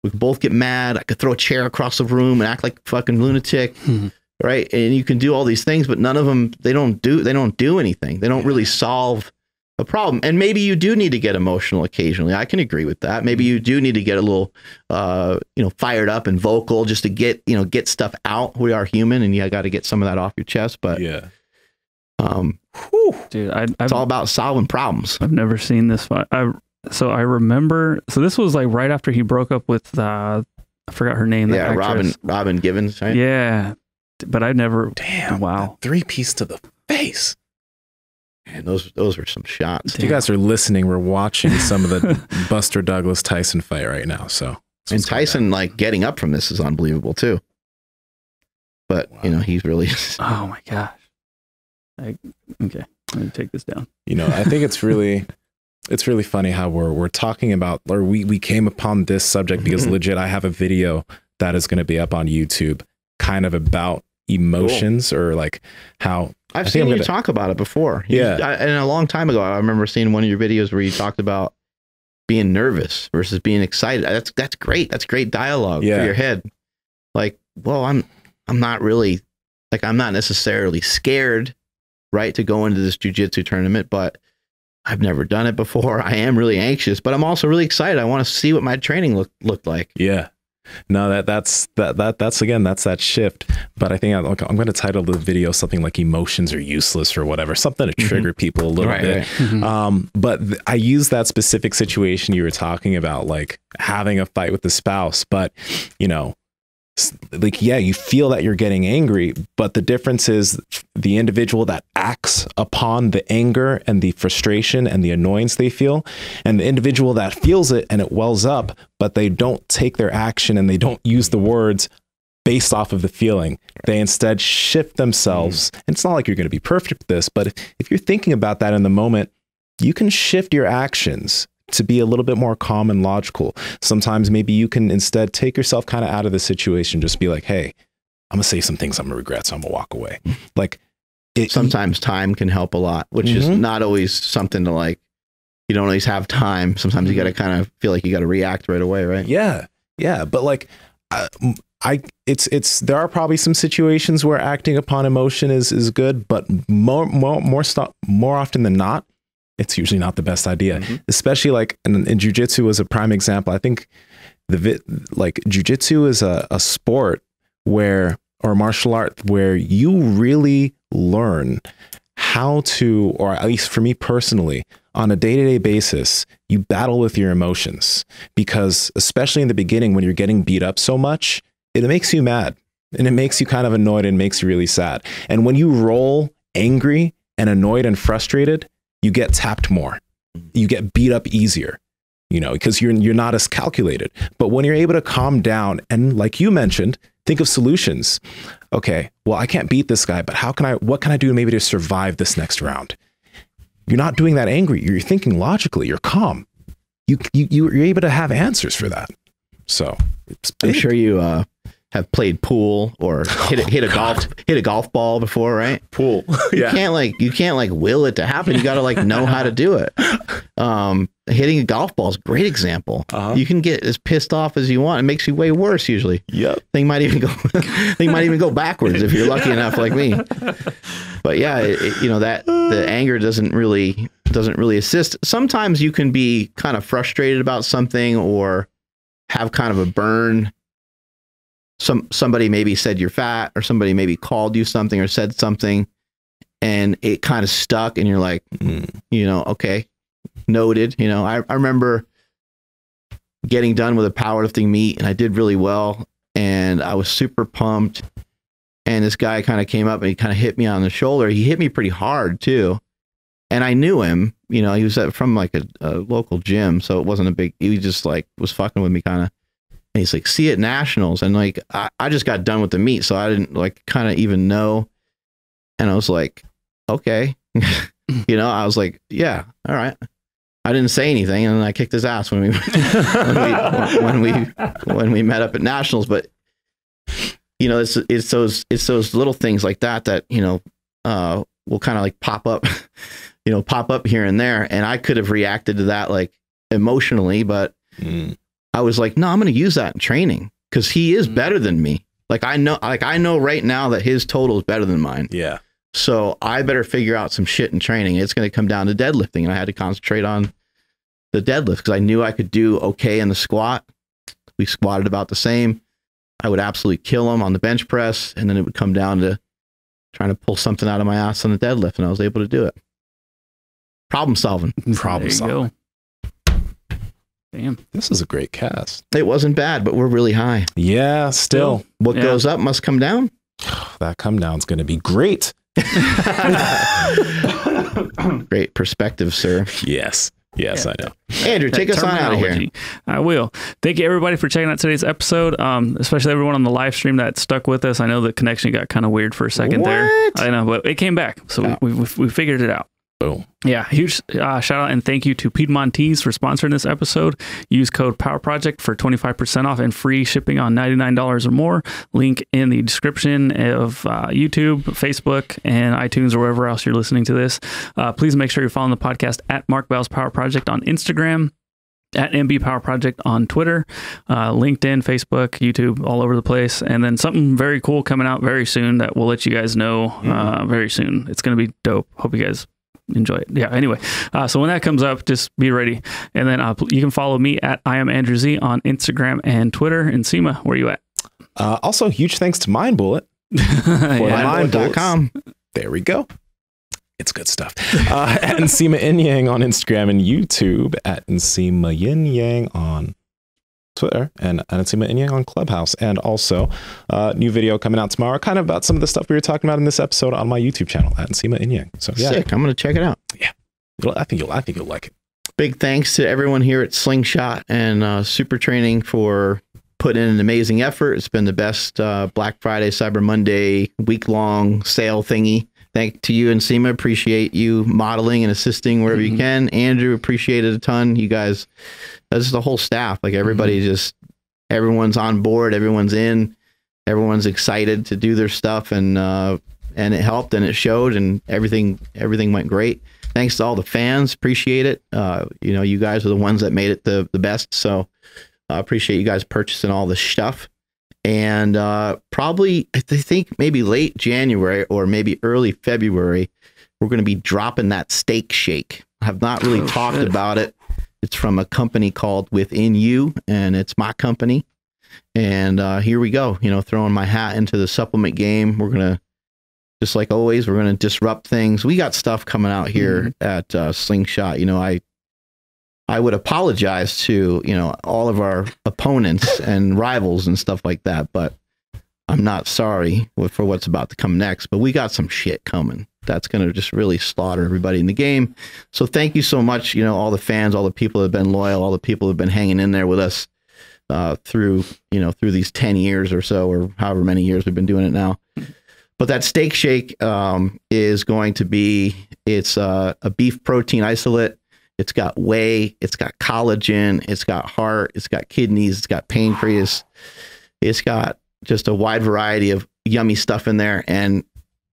We could both get mad. I could throw a chair across the room and act like a fucking lunatic. Mm-hmm. Right. And you can do all these things, but none of them, they don't do anything. They don't really solve a problem. And maybe you do need to get emotional occasionally. I can agree with that. Maybe you do need to get a little, fired up and vocal just to get stuff out. We are human and you got to get some of that off your chest. But yeah. Dude, it's all about solving problems. I've never seen this fight. So I remember, so this was like right after he broke up with, I forgot her name. Yeah. Robin Givens. Right? Yeah. But I'd never. Damn. Wow. 3-piece to the face. Man, those were some shots. If you guys are listening, we're watching some of the Buster Douglas Tyson fight right now. So, and Tyson, like, getting up from this is unbelievable too. But wow. You know, he's really. Oh my gosh. Okay, I'm gonna take this down. You know, I think it's really funny how we're talking about, or we came upon this subject because legit, I have a video that is going to be up on YouTube, kind of about emotions. Cool. Or like how I've seen you talk about it before. Yeah, and a long time ago, I remember seeing one of your videos where you talked about being nervous versus being excited. That's great. That's great dialogue for your head. Like, well, I'm not really, like, I'm not necessarily scared, right, to go into this jiu-jitsu tournament, but I've never done it before. I am really anxious, but I'm also really excited. I want to see what my training looked like. Yeah. No, that's again, that's that shift. But I think I'm going to title the video something like "Emotions Are Useless" or whatever, something to trigger people a little bit. Right. Mm-hmm. But I use that specific situation you were talking about, like having a fight with the spouse. But you know, like, yeah, you feel that you're getting angry, but the difference is the individual that acts upon the anger and the frustration and the annoyance they feel, and the individual that feels it and it wells up, but they don't take their action and they don't use the words based off of the feeling. They instead shift themselves. And it's not like you're going to be perfect at this, but if you're thinking about that in the moment, you can shift your actions to be a little bit more calm and logical. Sometimes maybe you can instead take yourself kind of out of the situation. Just be like, hey, I'm gonna say some things I'm gonna regret, so I'm gonna walk away. Like, sometimes time can help a lot, which is not always something to, like, you don't always have time. Sometimes you got to kind of feel like you got to react right away, right? Yeah. Yeah. But like, there are probably some situations where acting upon emotion is good, but more often than not, it's usually not the best idea. Especially like in jiu-jitsu was a prime example. I think jiu-jitsu is a sport or martial art where you really learn how to, or at least for me personally, on a day-to-day basis, you battle with your emotions, because especially in the beginning when you're getting beat up so much, it makes you mad and it makes you kind of annoyed and makes you really sad. And when you roll angry and annoyed and frustrated, you get tapped more, you get beat up easier, you know, because you're not as calculated. But when you're able to calm down and, like you mentioned, think of solutions. Okay, well, I can't beat this guy, but what can I do maybe to survive this next round? You're not doing that angry. You're thinking logically. You're calm. You're able to have answers for that. So I'm sure you have played pool or hit a golf ball before, right? Pool. You can't like will it to happen. You got to like know how to do it. Hitting a golf ball is a great example. You can get as pissed off as you want. It makes you way worse usually. Yep. Thing might even go backwards if you're lucky enough like me. But yeah, that the anger doesn't really assist. Sometimes you can be kind of frustrated about something or have kind of a burn. Somebody maybe said you're fat, or somebody maybe called you something or said something, and it kind of stuck, and you're like, okay, noted. I remember getting done with a powerlifting meet, and I did really well, and I was super pumped. And this guy kind of came up and he kind of hit me on the shoulder. He hit me pretty hard too, and I knew him. He was from like a local gym, so it wasn't a big. He just like was fucking with me kind of. And he's like, see you at nationals. And like, I just got done with the meet, so I didn't like kind of even know. And I was like, okay. I was like, yeah, all right. I didn't say anything. And then I kicked his ass when we when we met up at nationals. But it's those little things like that will kind of like pop up here and there. And I could have reacted to that like emotionally, but I was like, no, I'm going to use that in training because he is better than me. Like I know right now that his total is better than mine. Yeah. So I better figure out some shit in training. It's going to come down to deadlifting, and I had to concentrate on the deadlift because I knew I could do okay in the squat. We squatted about the same. I would absolutely kill him on the bench press, and then it would come down to trying to pull something out of my ass on the deadlift, and I was able to do it. Problem solving. Problem solving. Damn. This is a great cast. It wasn't bad, but we're really high. Yeah, still. What goes up must come down. That come down's going to be great. Great perspective, sir. Yes. Yes, yeah. I know. Andrew, take us on out of here. I will. Thank you, everybody, for checking out today's episode, especially everyone on the live stream that stuck with us. I know the connection got kind of weird for a second there. I know, but it came back, so we figured it out. Boom. Yeah, huge shout out and thank you to Piedmontese for sponsoring this episode. Use code PowerProject for 25% off and free shipping on $99 or more. Link in the description of YouTube, Facebook, and iTunes, or wherever else you're listening to this. Please make sure you're following the podcast at Mark Bell's Power Project on Instagram, at MB Power Project on Twitter, LinkedIn, Facebook, YouTube, all over the place. And then something very cool coming out very soon that we'll let you guys know very soon. It's going to be dope. Hope you guys enjoy it. Yeah. Anyway, so when that comes up, just be ready. And then you can follow me at I am Andrew Z on Instagram and Twitter. And Nsima, where are you at? Also, huge thanks to Mind Bullet for mindbullet.com. There we go. It's good stuff. At Nsima Inyang on Instagram and YouTube, at Nsima Inyang on Twitter, and Nsima Inyang on Clubhouse. And also new video coming out tomorrow, kind of about some of the stuff we were talking about in this episode on my YouTube channel at Nsima Inyang. So yeah, sick. I'm going to check it out. Yeah, I think you'll like it. Big thanks to everyone here at Slingshot and Super Training for putting in an amazing effort. It's been the best Black Friday, Cyber Monday, week-long sale thingy. Thank to you and Nsima. Appreciate you modeling and assisting wherever you can. Andrew, appreciate it a ton. You guys, this is the whole staff. Like everybody everyone's on board. Everyone's in. Everyone's excited to do their stuff, and it helped and it showed, and everything went great. Thanks to all the fans. Appreciate it. You guys are the ones that made it the best. So I appreciate you guys purchasing all this stuff. And probably, I think maybe late January or maybe early February, we're going to be dropping that steak shake. I have not really talked about it. It's from a company called Within You, and it's my company. And here we go, throwing my hat into the supplement game. We're going to, just like always, we're going to disrupt things. We got stuff coming out here at Slingshot. I would apologize to, all of our opponents and rivals and stuff like that, but I'm not sorry for what's about to come next. But we got some shit coming that's going to just really slaughter everybody in the game. So thank you so much, all the fans, all the people that have been loyal, all the people that have been hanging in there with us through these 10 years or so, or however many years we've been doing it now. But that steak shake is going to be, it's a beef protein isolate. It's got whey, it's got collagen, it's got heart, it's got kidneys, it's got pancreas, it's got just a wide variety of yummy stuff in there. And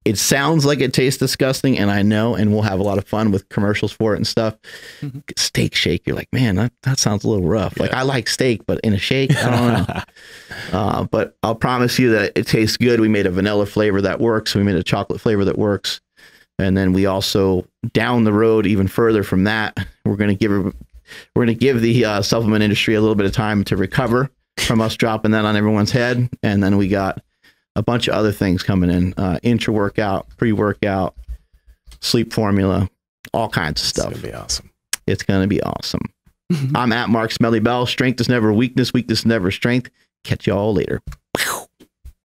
it sounds like it tastes disgusting, and I know, and we'll have a lot of fun with commercials for it and stuff. Steak shake, you're like, man, that sounds a little rough. Like, I like steak, but in a shake, I don't know. But I'll promise you that it tastes good. We made a vanilla flavor that works. We made a chocolate flavor that works. And then we also, down the road, even further from that, we're going to give the supplement industry a little bit of time to recover from us dropping that on everyone's head. And then we got a bunch of other things coming in, intra-workout, pre-workout, sleep formula, all kinds of stuff. It's going to be awesome. It's going to be awesome. I'm at Mark Smelly Bell. Strength is never weakness. Weakness is never strength. Catch y'all later.